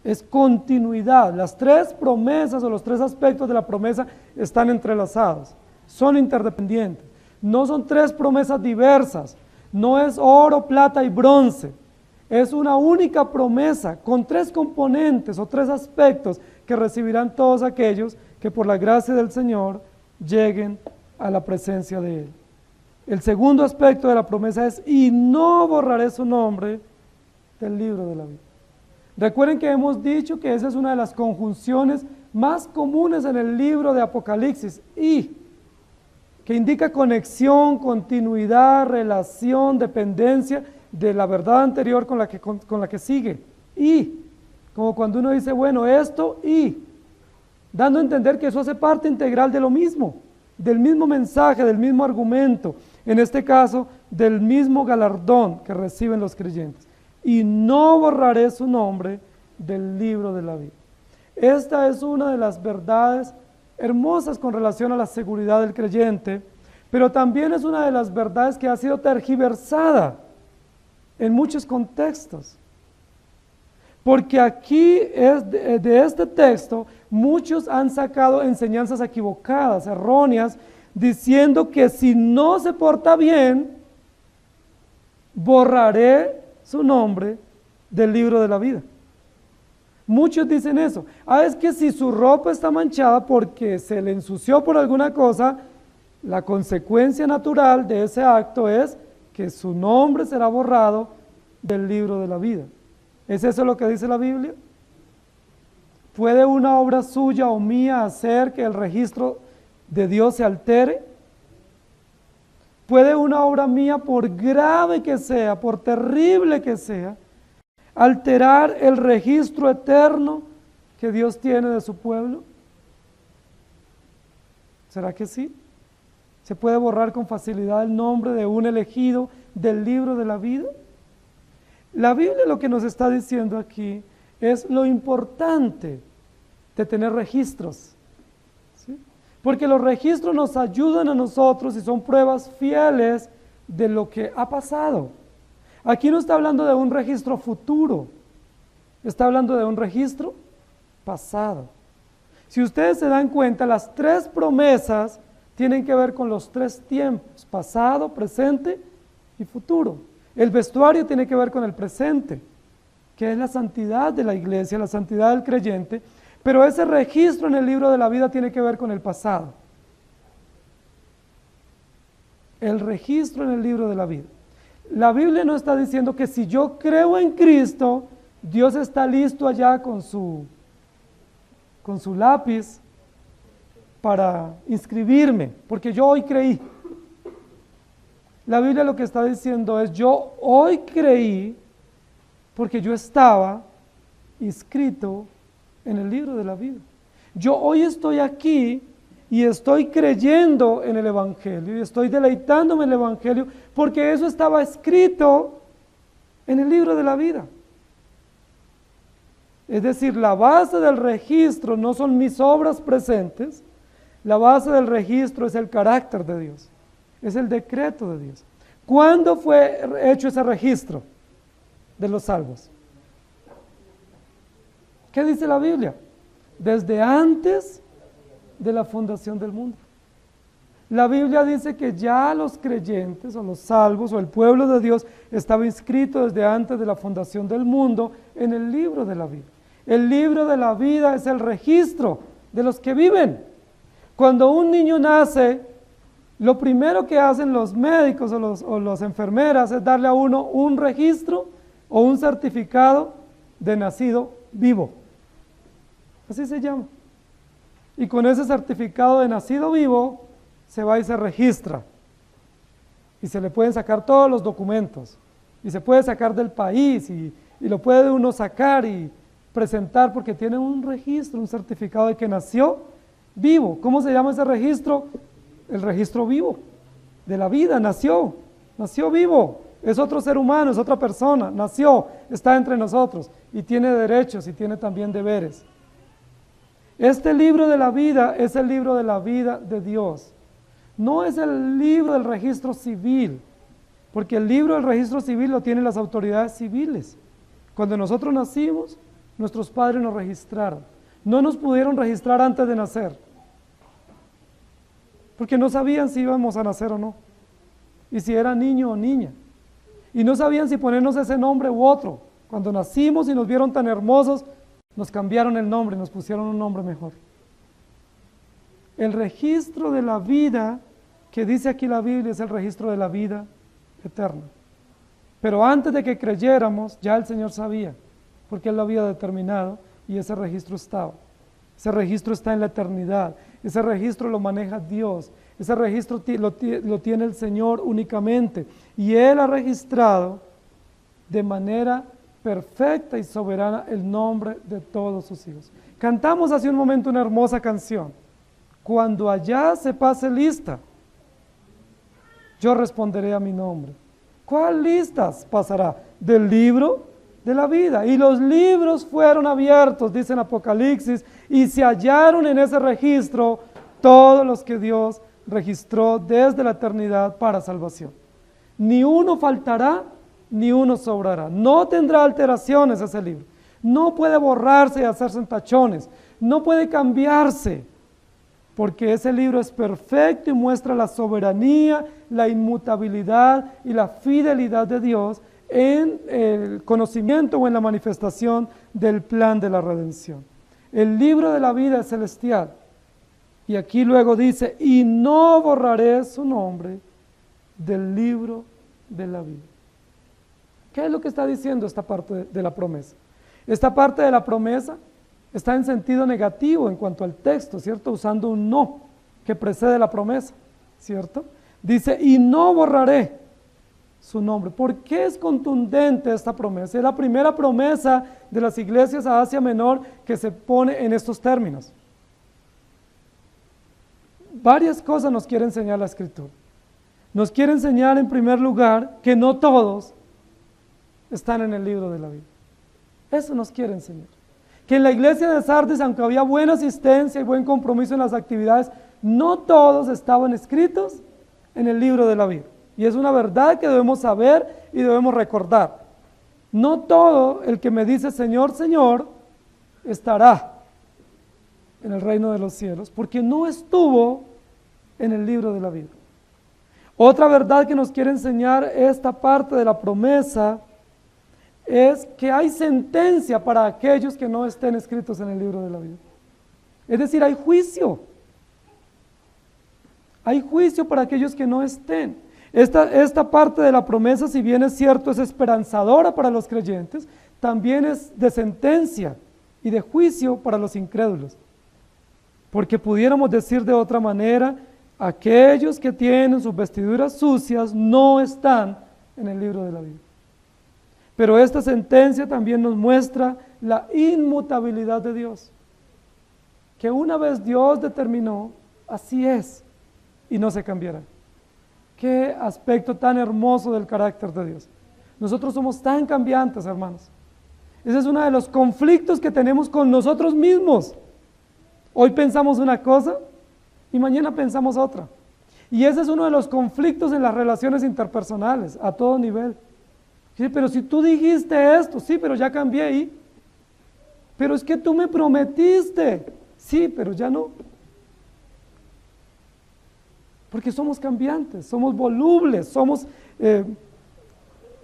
es continuidad. Las tres promesas o los tres aspectos de la promesa están entrelazados, son interdependientes. No son tres promesas diversas, no es oro, plata y bronce. Es una única promesa con tres componentes o tres aspectos que recibirán todos aquellos que por la gracia del Señor lleguen a la presencia de Él. El segundo aspecto de la promesa es, y no borraré su nombre del libro de la vida. Recuerden que hemos dicho que esa es una de las conjunciones más comunes en el libro de Apocalipsis, y que indica conexión, continuidad, relación, dependencia de la verdad anterior con la que sigue. Y, como cuando uno dice, bueno, esto y, dando a entender que eso hace parte integral de lo mismo, del mismo mensaje, del mismo argumento, en este caso, del mismo galardón que reciben los creyentes. Y no borraré su nombre del libro de la vida. Esta es una de las verdades hermosas con relación a la seguridad del creyente, pero también es una de las verdades que ha sido tergiversada en muchos contextos. Porque aquí de este texto muchos han sacado enseñanzas equivocadas, erróneas, diciendo que si no se porta bien, borraré su nombre del libro de la vida. Muchos dicen eso. Es que si su ropa está manchada porque se le ensució por alguna cosa, la consecuencia natural de ese acto es que su nombre será borrado del libro de la vida. ¿Es eso lo que dice la Biblia? ¿Puede una obra suya o mía hacer que el registro de Dios se altere? ¿Puede una obra mía, por grave que sea, por terrible que sea, alterar el registro eterno que Dios tiene de su pueblo? ¿Será que sí? ¿Se puede borrar con facilidad el nombre de un elegido del libro de la vida? La Biblia lo que nos está diciendo aquí es lo importante de tener registros, ¿sí? Porque los registros nos ayudan a nosotros y son pruebas fieles de lo que ha pasado. Aquí no está hablando de un registro futuro, está hablando de un registro pasado. Si ustedes se dan cuenta, las tres promesas tienen que ver con los tres tiempos, pasado, presente y futuro. El vestuario tiene que ver con el presente, que es la santidad de la iglesia, la santidad del creyente, pero ese registro en el libro de la vida tiene que ver con el pasado. El registro en el libro de la vida. La Biblia no está diciendo que si yo creo en Cristo, Dios está listo allá con su lápiz para inscribirme, porque yo hoy creí. La Biblia lo que está diciendo es, yo hoy creí porque yo estaba inscrito en el libro de la vida. Yo hoy estoy aquí y estoy creyendo en el Evangelio y estoy deleitándome en el Evangelio porque eso estaba escrito en el libro de la vida. Es decir, la base del registro no son mis obras presentes, la base del registro es el carácter de Dios, es el decreto de Dios. ¿Cuándo fue hecho ese registro de los salvos? ¿Qué dice la Biblia? Desde antes de la fundación del mundo. La Biblia dice que ya los creyentes o los salvos o el pueblo de Dios estaba inscrito desde antes de la fundación del mundo en el libro de la vida. El libro de la vida es el registro de los que viven. Cuando un niño nace, lo primero que hacen los médicos o las enfermeras es darle a uno un registro o un certificado de nacido vivo. Así se llama. Y con ese certificado de nacido vivo se va y se registra. Y se le pueden sacar todos los documentos. Y se puede sacar del país y lo puede uno sacar y presentar porque tiene un registro, un certificado de que nació vivo. ¿Cómo se llama ese registro? El registro vivo de la vida. Nació vivo. Es otro ser humano, es otra persona. Nació, está entre nosotros y tiene derechos y tiene también deberes. Este libro de la vida es el libro de la vida de Dios. No es el libro del registro civil, porque el libro del registro civil lo tienen las autoridades civiles. Cuando nosotros nacimos, nuestros padres nos registraron. No nos pudieron registrar antes de nacer, porque no sabían si íbamos a nacer o no, y si era niño o niña. Y no sabían si ponernos ese nombre u otro. Cuando nacimos y nos vieron tan hermosos, nos cambiaron el nombre, nos pusieron un nombre mejor. El registro de la vida que dice aquí la Biblia es el registro de la vida eterna. Pero antes de que creyéramos, ya el Señor sabía, porque Él lo había determinado y ese registro estaba. Ese registro está en la eternidad, ese registro lo maneja Dios, ese registro lo tiene el Señor únicamente. Y Él ha registrado de manera perfecta y soberana el nombre de todos sus hijos. Cantamos hace un momento una hermosa canción. Cuando allá se pase lista, yo responderé a mi nombre. ¿Cuál listas pasará? Del libro de la vida. Y los libros fueron abiertos, dice en Apocalipsis, y se hallaron en ese registro todos los que Dios registró desde la eternidad para salvación. Ni uno faltará, ni uno sobrará. No tendrá alteraciones ese libro. No puede borrarse y hacerse en tachones. No puede cambiarse, porque ese libro es perfecto y muestra la soberanía, la inmutabilidad y la fidelidad de Dios en el conocimiento o en la manifestación del plan de la redención. El libro de la vida es celestial. Y aquí luego dice, y no borraré su nombre del libro de la vida. ¿Qué es lo que está diciendo esta parte de la promesa? Esta parte de la promesa está en sentido negativo en cuanto al texto, ¿cierto? Usando un no que precede la promesa, ¿cierto? Dice, y no borraré su nombre. ¿Por qué es contundente esta promesa? Es la primera promesa de las iglesias a Asia Menor que se pone en estos términos. Varias cosas nos quiere enseñar la Escritura. Nos quiere enseñar en primer lugar que no todos están en el libro de la vida. Eso nos quiere enseñar. Que en la iglesia de Sardis, aunque había buena asistencia y buen compromiso en las actividades, no todos estaban escritos en el libro de la vida. Y es una verdad que debemos saber y debemos recordar. No todo el que me dice Señor, Señor, estará en el reino de los cielos, porque no estuvo en el libro de la vida. Otra verdad que nos quiere enseñar esta parte de la promesa es que hay sentencia para aquellos que no estén escritos en el libro de la vida. Es decir, hay juicio. Hay juicio para aquellos que no estén. Esta parte de la promesa, si bien es cierto, es esperanzadora para los creyentes, también es de sentencia y de juicio para los incrédulos. Porque pudiéramos decir de otra manera, aquellos que tienen sus vestiduras sucias no están en el libro de la vida. Pero esta sentencia también nos muestra la inmutabilidad de Dios. Que una vez Dios determinó, así es, y no se cambiará. Qué aspecto tan hermoso del carácter de Dios. Nosotros somos tan cambiantes, hermanos. Ese es uno de los conflictos que tenemos con nosotros mismos. Hoy pensamos una cosa y mañana pensamos otra. Y ese es uno de los conflictos en las relaciones interpersonales, a todo nivel. Sí, pero si tú dijiste esto, sí, pero ya cambié y... Pero es que tú me prometiste, sí, pero ya no. Porque somos cambiantes, somos volubles, somos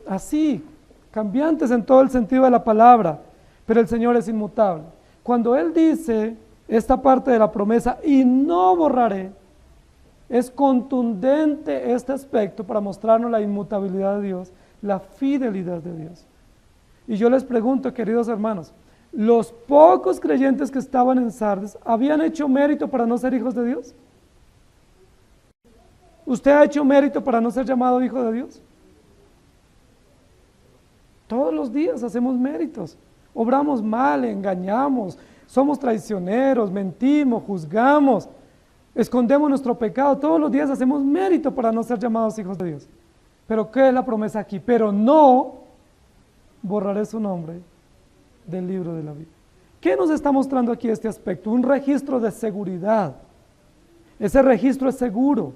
así, cambiantes en todo el sentido de la palabra, pero el Señor es inmutable. Cuando Él dice esta parte de la promesa, y no borraré, es contundente este aspecto para mostrarnos la inmutabilidad de Dios, la fidelidad de Dios. Y yo les pregunto, queridos hermanos, ¿los pocos creyentes que estaban en Sardes habían hecho mérito para no ser hijos de Dios? ¿Usted ha hecho mérito para no ser llamado hijo de Dios? Todos los días hacemos méritos, obramos mal, engañamos, somos traicioneros, mentimos, juzgamos, escondemos nuestro pecado, todos los días hacemos mérito para no ser llamados hijos de Dios. Pero ¿qué es la promesa aquí? Pero no borraré su nombre del libro de la vida. ¿Qué nos está mostrando aquí este aspecto? Un registro de seguridad. Ese registro es seguro.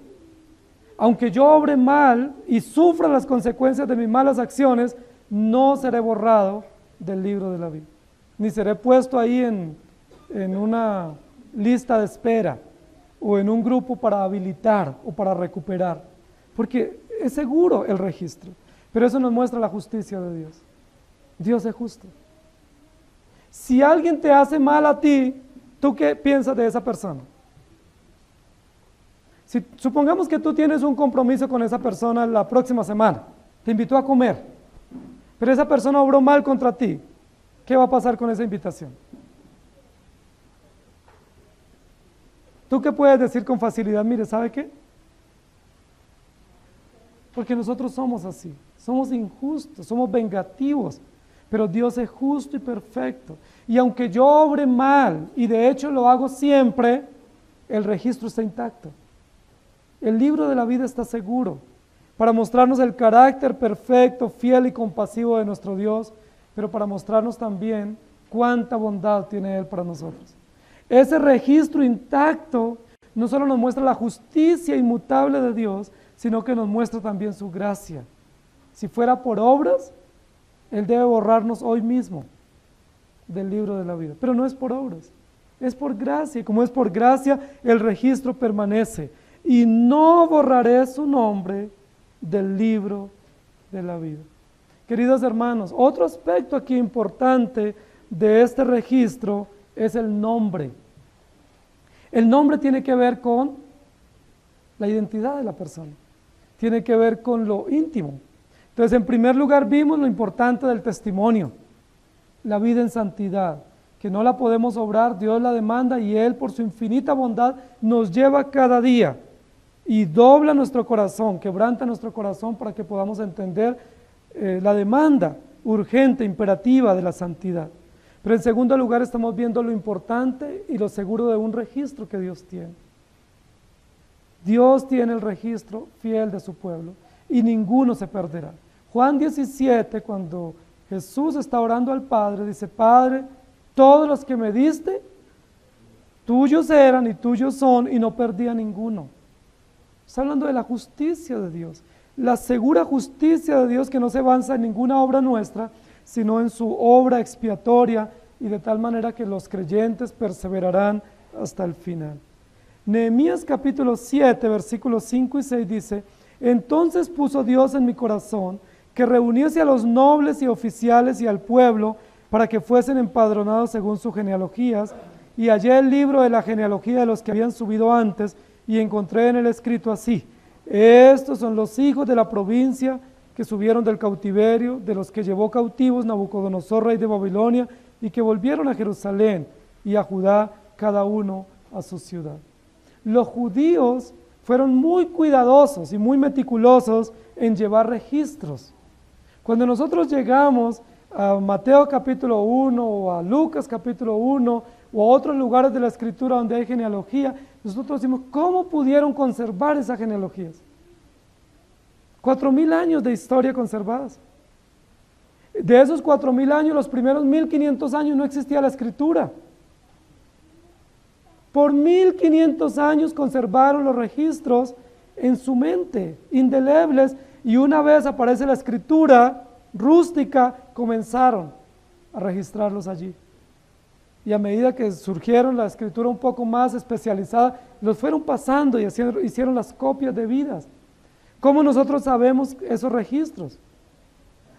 Aunque yo obre mal y sufra las consecuencias de mis malas acciones, no seré borrado del libro de la vida. Ni seré puesto ahí en una lista de espera o en un grupo para habilitar o para recuperar. Porque es seguro el registro. Pero eso nos muestra la justicia de Dios. Dios es justo. Si alguien te hace mal a ti, ¿tú qué piensas de esa persona? Si supongamos que tú tienes un compromiso con esa persona la próxima semana, te invitó a comer, pero esa persona obró mal contra ti, ¿qué va a pasar con esa invitación? ¿Tú qué puedes decir con facilidad? Mire, ¿sabe qué? Porque nosotros somos así, somos injustos, somos vengativos, pero Dios es justo y perfecto. Y aunque yo obre mal, y de hecho lo hago siempre, el registro está intacto. El libro de la vida está seguro para mostrarnos el carácter perfecto, fiel y compasivo de nuestro Dios, pero para mostrarnos también cuánta bondad tiene Él para nosotros. Ese registro intacto no solo nos muestra la justicia inmutable de Dios, sino que nos muestra también su gracia. Si fuera por obras, Él debe borrarnos hoy mismo del libro de la vida, pero no es por obras, es por gracia, y como es por gracia, el registro permanece. Y no borraré su nombre del libro de la vida. Queridos hermanos, otro aspecto aquí importante de este registro es el nombre. El nombre tiene que ver con la identidad de la persona, tiene que ver con lo íntimo. Entonces, en primer lugar, vimos lo importante del testimonio, la vida en santidad, que no la podemos obrar, Dios la demanda y Él, por su infinita bondad, nos lleva cada día y dobla nuestro corazón, quebranta nuestro corazón para que podamos entender la demanda urgente, imperativa de la santidad. Pero en segundo lugar estamos viendo lo importante y lo seguro de un registro que Dios tiene. Dios tiene el registro fiel de su pueblo y ninguno se perderá. Juan 17, cuando Jesús está orando al Padre, dice: Padre, todos los que me diste, tuyos eran y tuyos son, y no perdí a ninguno. Está hablando de la justicia de Dios, la segura justicia de Dios que no se avanza en ninguna obra nuestra, sino en su obra expiatoria, y de tal manera que los creyentes perseverarán hasta el final. Nehemías capítulo 7, versículos 5 y 6 dice: Entonces puso Dios en mi corazón que reuniese a los nobles y oficiales y al pueblo para que fuesen empadronados según sus genealogías, y hallé el libro de la genealogía de los que habían subido antes, y encontré en él escrito así: estos son los hijos de la provincia que subieron del cautiverio, de los que llevó cautivos Nabucodonosor, rey de Babilonia, y que volvieron a Jerusalén y a Judá, cada uno a su ciudad. Los judíos fueron muy cuidadosos y muy meticulosos en llevar registros. Cuando nosotros llegamos a Mateo capítulo 1 o a Lucas capítulo 1 o a otros lugares de la Escritura donde hay genealogía, nosotros decimos: ¿cómo pudieron conservar esas genealogías? 4,000 años de historia conservadas. De esos 4,000 años, los primeros 1,500 años no existía la Escritura. Por 1,500 años conservaron los registros en su mente, indelebles, y una vez aparece la Escritura rústica, comenzaron a registrarlos allí. y a medida que surgieron la escritura un poco más especializada, los fueron pasando y hicieron las copias debidas. ¿Cómo nosotros sabemos esos registros?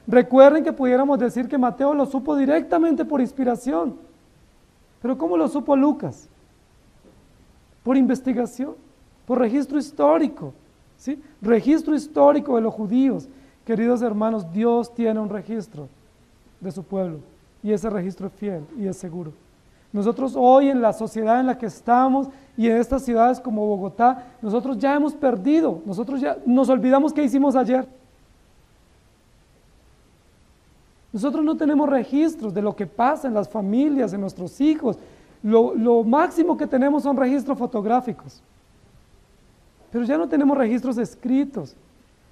Recuerden que pudiéramos decir que Mateo lo supo directamente por inspiración, pero ¿cómo lo supo Lucas? Por investigación, por registro histórico, ¿sí? Registro histórico de los judíos. Queridos hermanos, Dios tiene un registro de su pueblo y ese registro es fiel y es seguro. Nosotros hoy en la sociedad en la que estamos y en estas ciudades como Bogotá, nosotros ya hemos perdido, nosotros ya nos olvidamos qué hicimos ayer. Nosotros no tenemos registros de lo que pasa en las familias, en nuestros hijos. Lo máximo que tenemos son registros fotográficos. Pero ya no tenemos registros escritos.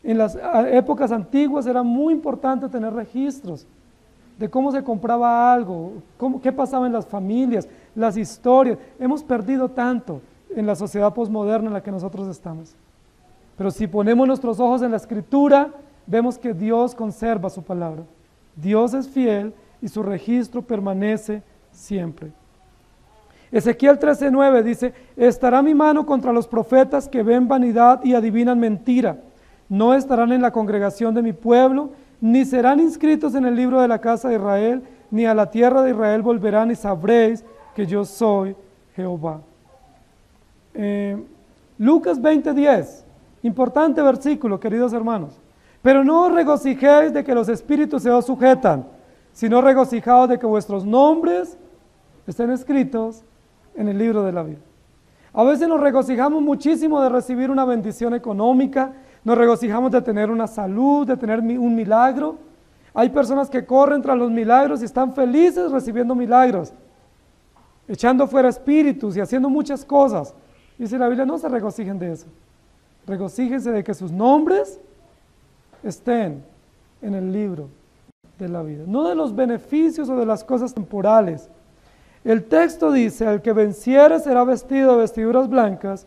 En las épocas antiguas era muy importante tener registros de cómo se compraba algo, qué pasaba en las familias, las historias. Hemos perdido tanto en la sociedad posmoderna en la que nosotros estamos. Pero si ponemos nuestros ojos en la Escritura, vemos que Dios conserva su palabra. Dios es fiel y su registro permanece siempre. Ezequiel 13:9 dice: estará mi mano contra los profetas que ven vanidad y adivinan mentira. No estarán en la congregación de mi pueblo, ni serán inscritos en el libro de la casa de Israel, ni a la tierra de Israel volverán, y sabréis que yo soy Jehová. Lucas 20:10, importante versículo, queridos hermanos. Pero no os regocijéis de que los espíritus se os sujetan, sino regocijaos de que vuestros nombres estén escritos en el libro de la vida. A veces nos regocijamos muchísimo de recibir una bendición económica, nos regocijamos de tener una salud, de tener un milagro. Hay personas que corren tras los milagros y están felices recibiendo milagros, echando fuera espíritus y haciendo muchas cosas. Dice la Biblia, no se regocijen de eso. Regocíjense de que sus nombres estén en el libro de la vida, no de los beneficios o de las cosas temporales. El texto dice: el que venciere será vestido de vestiduras blancas,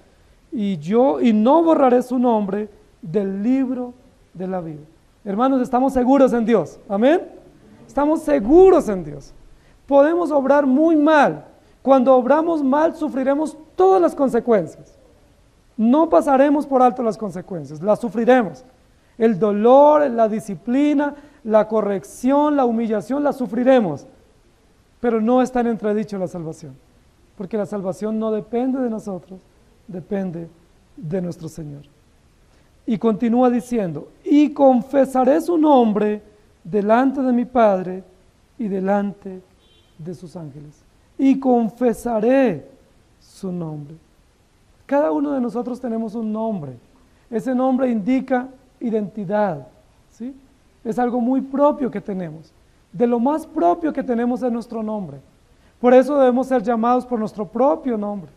y no borraré su nombre del libro de la vida. Hermanos, estamos seguros en Dios, amén. Estamos seguros en Dios. Podemos obrar muy mal. Cuando obramos mal, sufriremos todas las consecuencias. No pasaremos por alto las consecuencias, las sufriremos. El dolor, la disciplina, la corrección, la humillación, la sufriremos. Pero no está en entredicho la salvación, porque la salvación no depende de nosotros, depende de nuestro Señor. Y continúa diciendo: y confesaré su nombre delante de mi Padre y delante de sus ángeles. Y confesaré su nombre. Cada uno de nosotros tenemos un nombre. Ese nombre indica identidad, ¿sí? Es algo muy propio que tenemos. De lo más propio que tenemos es nuestro nombre. Por eso debemos ser llamados por nuestro propio nombre,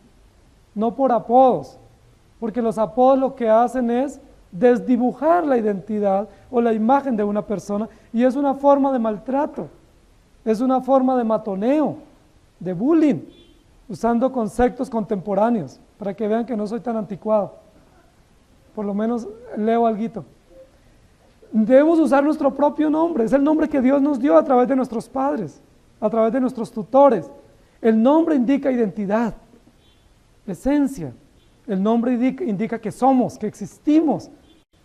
no por apodos, porque los apodos lo que hacen es desdibujar la identidad o la imagen de una persona, y es una forma de maltrato, es una forma de matoneo, de bullying, usando conceptos contemporáneos, para que vean que no soy tan anticuado, por lo menos leo alguito. Debemos usar nuestro propio nombre, es el nombre que Dios nos dio a través de nuestros padres, a través de nuestros tutores. El nombre indica identidad, esencia. El nombre indica que somos, que existimos,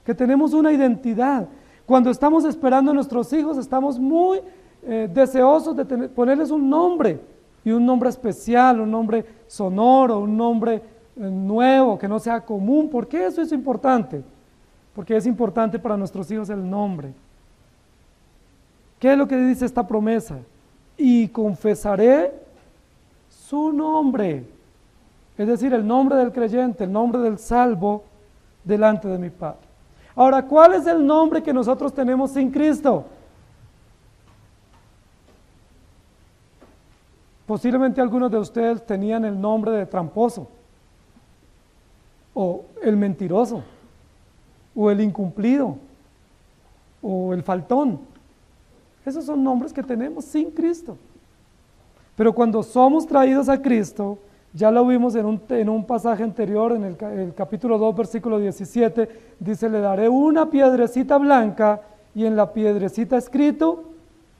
que tenemos una identidad. Cuando estamos esperando a nuestros hijos, estamos muy deseosos de ponerles un nombre, y un nombre especial, un nombre sonoro, un nombre nuevo, que no sea común. ¿Por qué eso es importante? Porque es importante para nuestros hijos el nombre. ¿Qué es lo que dice esta promesa? Y confesaré su nombre, es decir, el nombre del creyente, el nombre del salvo, delante de mi Padre. Ahora, ¿cuál es el nombre que nosotros tenemos sin Cristo? Posiblemente algunos de ustedes tenían el nombre de tramposo, o el mentiroso, o el incumplido, o el faltón. Esos son nombres que tenemos sin Cristo. Pero cuando somos traídos a Cristo, ya lo vimos en un pasaje anterior, en el capítulo 2, versículo 17, dice: le daré una piedrecita blanca, y en la piedrecita escrito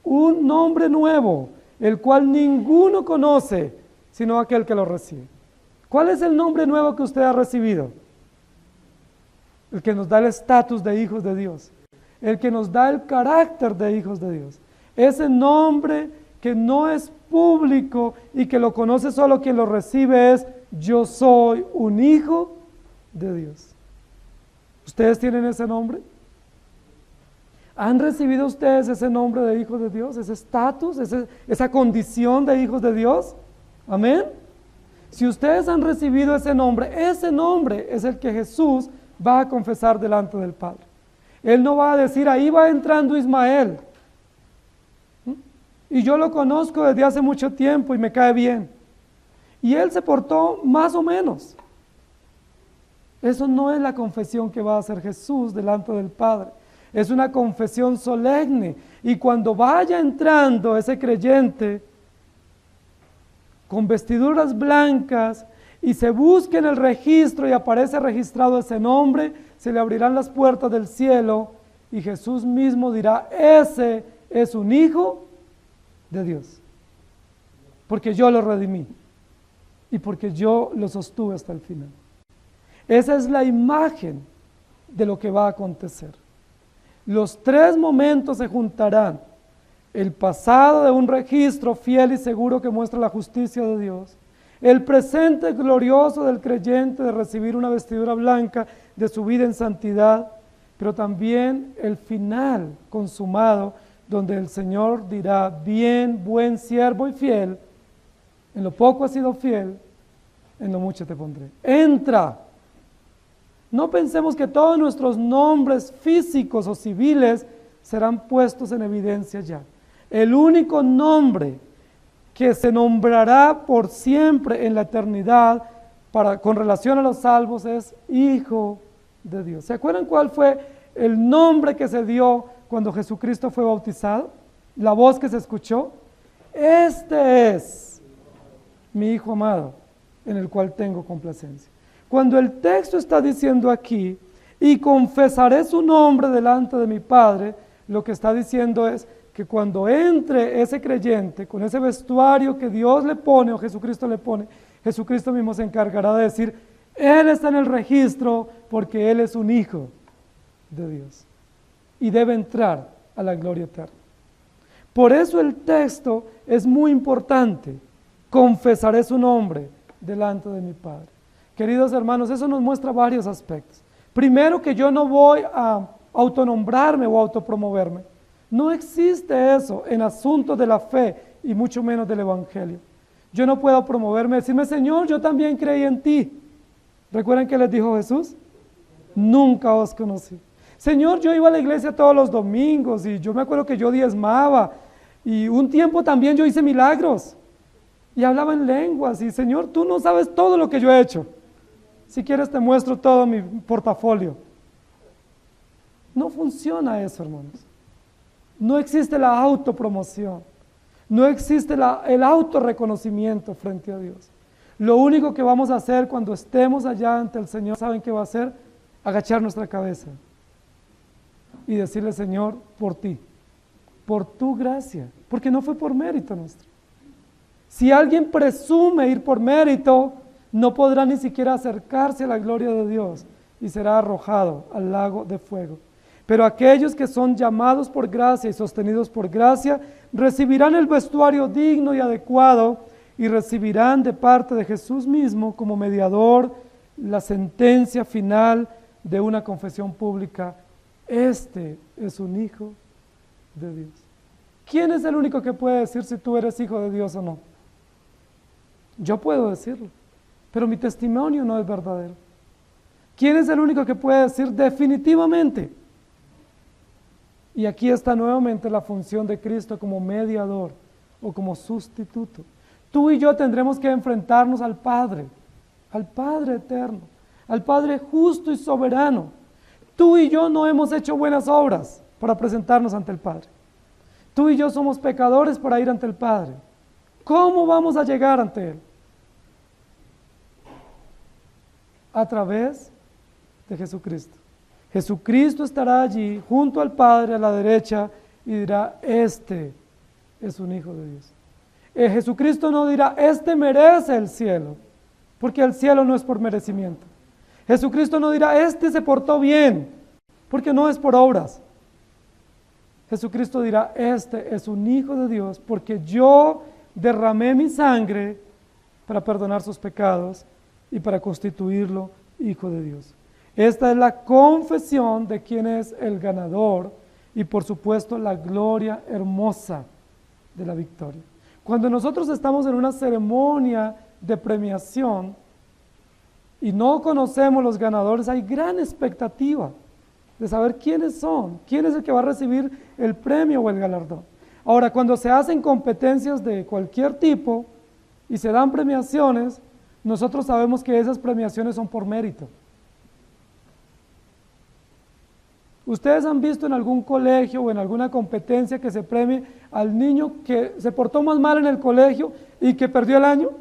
un nombre nuevo, el cual ninguno conoce, sino aquel que lo recibe. ¿Cuál es el nombre nuevo que usted ha recibido? El que nos da el estatus de hijos de Dios, el que nos da el carácter de hijos de Dios. Ese nombre que no es público y que lo conoce solo quien lo recibe es: yo soy un hijo de Dios. ¿Ustedes tienen ese nombre? ¿Han recibido ustedes ese nombre de hijos de Dios, ese estatus, esa condición de hijos de Dios? Amén. Si ustedes han recibido ese nombre es el que Jesús va a confesar delante del Padre. Él no va a decir: ahí va entrando Ismael, y yo lo conozco desde hace mucho tiempo y me cae bien, y él se portó más o menos. Eso no es la confesión que va a hacer Jesús delante del Padre. Es una confesión solemne, y cuando vaya entrando ese creyente con vestiduras blancas y se busque en el registro y aparece registrado ese nombre, se le abrirán las puertas del cielo y Jesús mismo dirá: ese es un hijo de Dios, porque yo lo redimí y porque yo lo sostuve hasta el final. Esa es la imagen de lo que va a acontecer. Los tres momentos se juntarán: el pasado de un registro fiel y seguro que muestra la justicia de Dios, el presente glorioso del creyente de recibir una vestidura blanca de su vida en santidad, pero también el final consumado, donde el Señor dirá: bien, buen siervo y fiel, en lo poco has sido fiel, en lo mucho te pondré. Entra. No pensemos que todos nuestros nombres físicos o civiles serán puestos en evidencia ya. El único nombre que se nombrará por siempre en la eternidad con relación a los salvos es Hijo de Dios. ¿Se acuerdan cuál fue el nombre que se dio cuando Jesucristo fue bautizado? La voz que se escuchó: este es mi Hijo amado, en el cual tengo complacencia. Cuando el texto está diciendo aquí: y confesaré su nombre delante de mi Padre, lo que está diciendo es que cuando entre ese creyente con ese vestuario que Dios le pone o Jesucristo le pone, Jesucristo mismo se encargará de decir: Él está en el registro porque Él es un hijo de Dios y debe entrar a la gloria eterna. Por eso el texto es muy importante: confesaré su nombre delante de mi Padre. Queridos hermanos, eso nos muestra varios aspectos. Primero, que yo no voy a autonombrarme o autopromoverme. No existe eso en asuntos de la fe y mucho menos del Evangelio. Yo no puedo promoverme, decirme: Señor, yo también creí en ti. ¿Recuerdan que les dijo Jesús? Nunca os conocí. Señor, yo iba a la iglesia todos los domingos y yo me acuerdo que yo diezmaba y un tiempo también yo hice milagros y hablaba en lenguas y Señor, tú no sabes todo lo que yo he hecho. Si quieres te muestro todo mi portafolio. No funciona eso, hermanos. No existe la autopromoción. No existe el autorreconocimiento frente a Dios. Lo único que vamos a hacer cuando estemos allá ante el Señor, ¿saben qué va a hacer? Agachar nuestra cabeza y decirle: Señor, por ti, por tu gracia, porque no fue por mérito nuestro. Si alguien presume ir por mérito, no podrá ni siquiera acercarse a la gloria de Dios y será arrojado al lago de fuego. Pero aquellos que son llamados por gracia y sostenidos por gracia, recibirán el vestuario digno y adecuado y recibirán de parte de Jesús mismo como mediador la sentencia final de una confesión pública: este es un hijo de Dios. ¿Quién es el único que puede decir si tú eres hijo de Dios o no? Yo puedo decirlo, pero mi testimonio no es verdadero. ¿Quién es el único que puede decir definitivamente? Y aquí está nuevamente la función de Cristo como mediador o como sustituto. Tú y yo tendremos que enfrentarnos al Padre eterno, al Padre justo y soberano. Tú y yo no hemos hecho buenas obras para presentarnos ante el Padre. Tú y yo somos pecadores para ir ante el Padre. ¿Cómo vamos a llegar ante Él? A través de Jesucristo. Jesucristo estará allí junto al Padre a la derecha y dirá: este es un hijo de Dios. Jesucristo no dirá, este merece el cielo, porque el cielo no es por merecimiento. Jesucristo no dirá, este se portó bien, porque no es por obras. Jesucristo dirá, este es un hijo de Dios, porque yo derramé mi sangre para perdonar sus pecados y para constituirlo hijo de Dios. Esta es la confesión de quién es el ganador y por supuesto la gloria hermosa de la victoria. Cuando nosotros estamos en una ceremonia de premiación y no conocemos los ganadores, hay gran expectativa de saber quiénes son, quién es el que va a recibir el premio o el galardón. Ahora, cuando se hacen competencias de cualquier tipo y se dan premiaciones, nosotros sabemos que esas premiaciones son por mérito. ¿Ustedes han visto en algún colegio o en alguna competencia que se premie al niño que se portó más mal en el colegio y que perdió el año?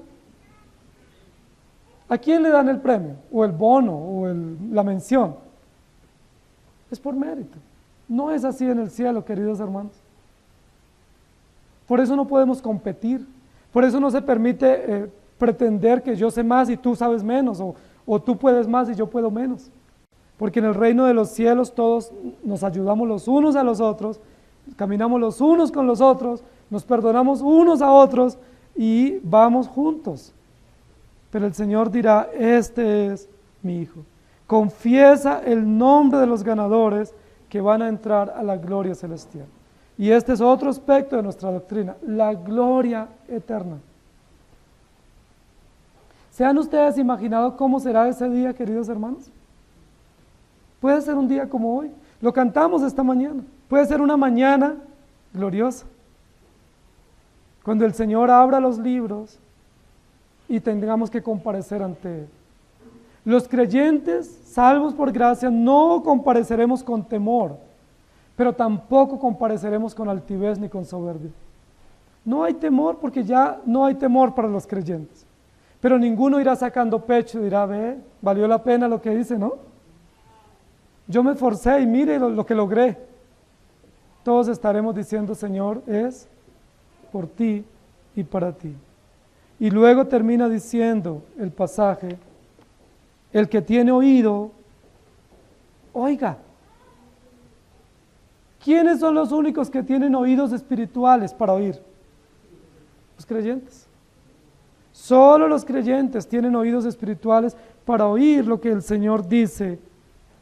¿A quién le dan el premio? ¿O el bono? ¿O la mención? Es por mérito. No es así en el cielo, queridos hermanos. Por eso no podemos competir. Por eso no se permite pretender que yo sé más y tú sabes menos, o tú puedes más y yo puedo menos. Porque en el reino de los cielos todos nos ayudamos los unos a los otros, caminamos los unos con los otros, nos perdonamos unos a otros y vamos juntos. Pero el Señor dirá, este es mi hijo. Confiesa el nombre de los ganadores que van a entrar a la gloria celestial. Y este es otro aspecto de nuestra doctrina, la gloria eterna. ¿Se han ustedes imaginado cómo será ese día, queridos hermanos? Puede ser un día como hoy, lo cantamos esta mañana, puede ser una mañana gloriosa, cuando el Señor abra los libros y tengamos que comparecer ante Él. Los creyentes, salvos por gracia, no compareceremos con temor, pero tampoco compareceremos con altivez ni con soberbia. No hay temor porque ya no hay temor para los creyentes, pero ninguno irá sacando pecho y dirá, ve, valió la pena lo que hice, ¿no? Yo me esforcé y mire lo que logré. Todos estaremos diciendo, Señor, es por ti y para ti. Y luego termina diciendo el pasaje, el que tiene oído, oiga. ¿Quiénes son los únicos que tienen oídos espirituales para oír? Los creyentes. Solo los creyentes tienen oídos espirituales para oír lo que el Señor dice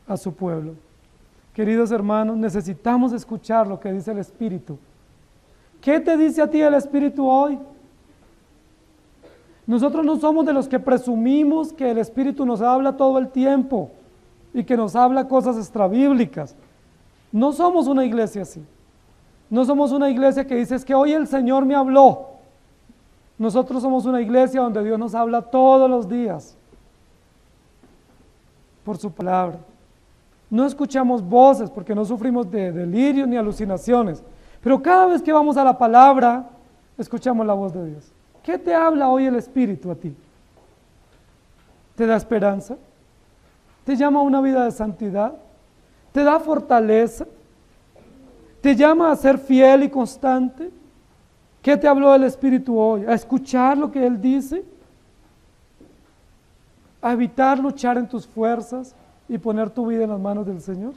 a su pueblo. Queridos hermanos, necesitamos escuchar lo que dice el Espíritu. ¿Qué te dice a ti el Espíritu hoy? Nosotros no somos de los que presumimos que el Espíritu nos habla todo el tiempo y que nos habla cosas extrabíblicas. No somos una iglesia así. No somos una iglesia que dice, es que hoy el Señor me habló. Nosotros somos una iglesia donde Dios nos habla todos los días por su palabra. No escuchamos voces porque no sufrimos de delirio ni alucinaciones, pero cada vez que vamos a la palabra, escuchamos la voz de Dios. ¿Qué te habla hoy el Espíritu a ti? ¿Te da esperanza? ¿Te llama a una vida de santidad? ¿Te da fortaleza? ¿Te llama a ser fiel y constante? ¿Qué te habló el Espíritu hoy? ¿A escuchar lo que Él dice? ¿A evitar luchar en tus fuerzas y poner tu vida en las manos del Señor?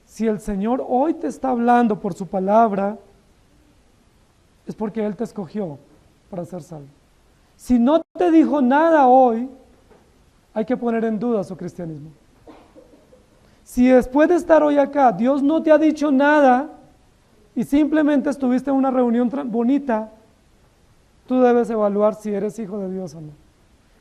Si el Señor hoy te está hablando por su palabra, es porque Él te escogió para ser salvo. Si no te dijo nada hoy, hay que poner en duda su cristianismo. Si después de estar hoy acá, Dios no te ha dicho nada y simplemente estuviste en una reunión bonita, tú debes evaluar si eres hijo de Dios o no.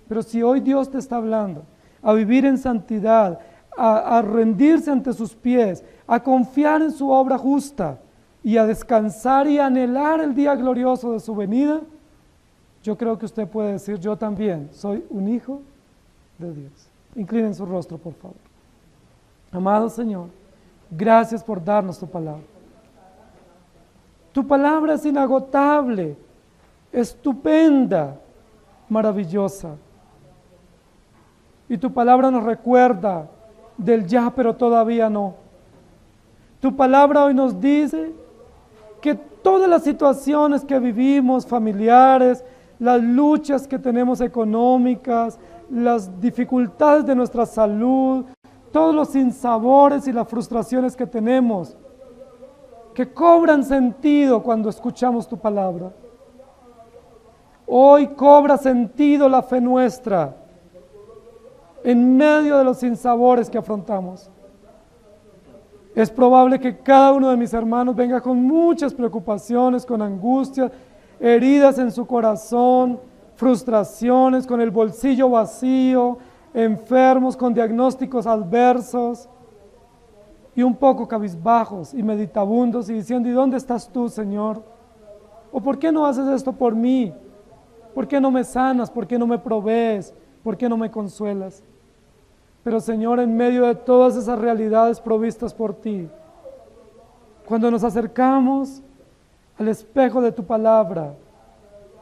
Pero si hoy Dios te está hablando a vivir en santidad, a rendirse ante sus pies, a confiar en su obra justa y a descansar y anhelar el día glorioso de su venida, yo creo que usted puede decir, yo también soy un hijo de Dios. Inclinen su rostro, por favor. Amado Señor, gracias por darnos tu palabra. Tu palabra es inagotable, estupenda, maravillosa. Y tu palabra nos recuerda del ya, pero todavía no. Tu palabra hoy nos dice que todas las situaciones que vivimos, familiares, las luchas que tenemos económicas, las dificultades de nuestra salud, todos los sinsabores y las frustraciones que tenemos, que cobran sentido cuando escuchamos tu palabra. Hoy cobra sentido la fe nuestra en medio de los sinsabores que afrontamos. Es probable que cada uno de mis hermanos venga con muchas preocupaciones, con angustias, heridas en su corazón, frustraciones, con el bolsillo vacío, enfermos, con diagnósticos adversos y un poco cabizbajos y meditabundos y diciendo: ¿y dónde estás tú, Señor? ¿O por qué no haces esto por mí? ¿Por qué no me sanas? ¿Por qué no me provees? ¿Por qué no me consuelas? Pero, Señor, en medio de todas esas realidades provistas por ti, cuando nos acercamos al espejo de tu palabra,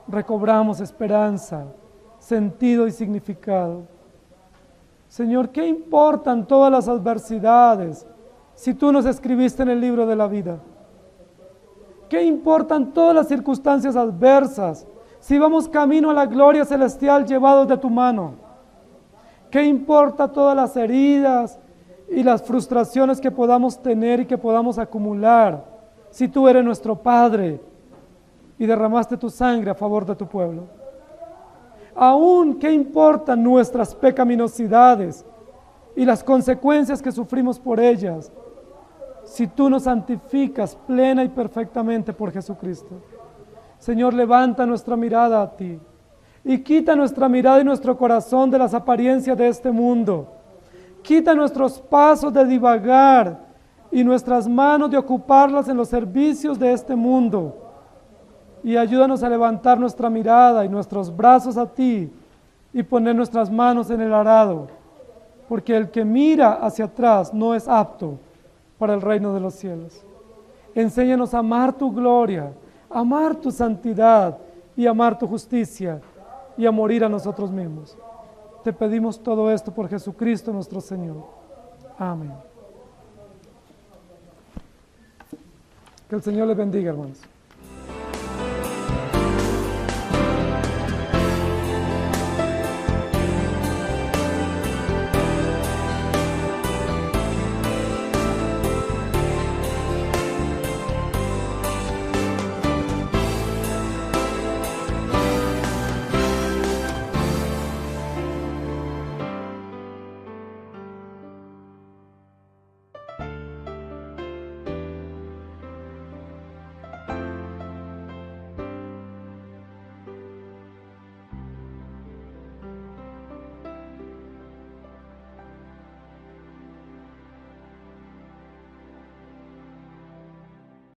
recobramos esperanza, sentido y significado. Señor, ¿qué importan todas las adversidades si tú nos escribiste en el libro de la vida? ¿Qué importan todas las circunstancias adversas si vamos camino a la gloria celestial llevados de tu mano? ¿Qué importa todas las heridas y las frustraciones que podamos tener y que podamos acumular si tú eres nuestro Padre y derramaste tu sangre a favor de tu pueblo? Aún, ¿qué importan nuestras pecaminosidades y las consecuencias que sufrimos por ellas si tú nos santificas plena y perfectamente por Jesucristo? Señor, levanta nuestra mirada a ti y quita nuestra mirada y nuestro corazón de las apariencias de este mundo. Quita nuestros pasos de divagar y nuestras manos de ocuparlas en los servicios de este mundo. Y ayúdanos a levantar nuestra mirada y nuestros brazos a ti y poner nuestras manos en el arado, porque el que mira hacia atrás no es apto para el reino de los cielos. Enséñanos a amar tu gloria, amar tu santidad y amar tu justicia y a morir a nosotros mismos. Te pedimos todo esto por Jesucristo nuestro Señor. Amén. Que el Señor les bendiga, hermanos.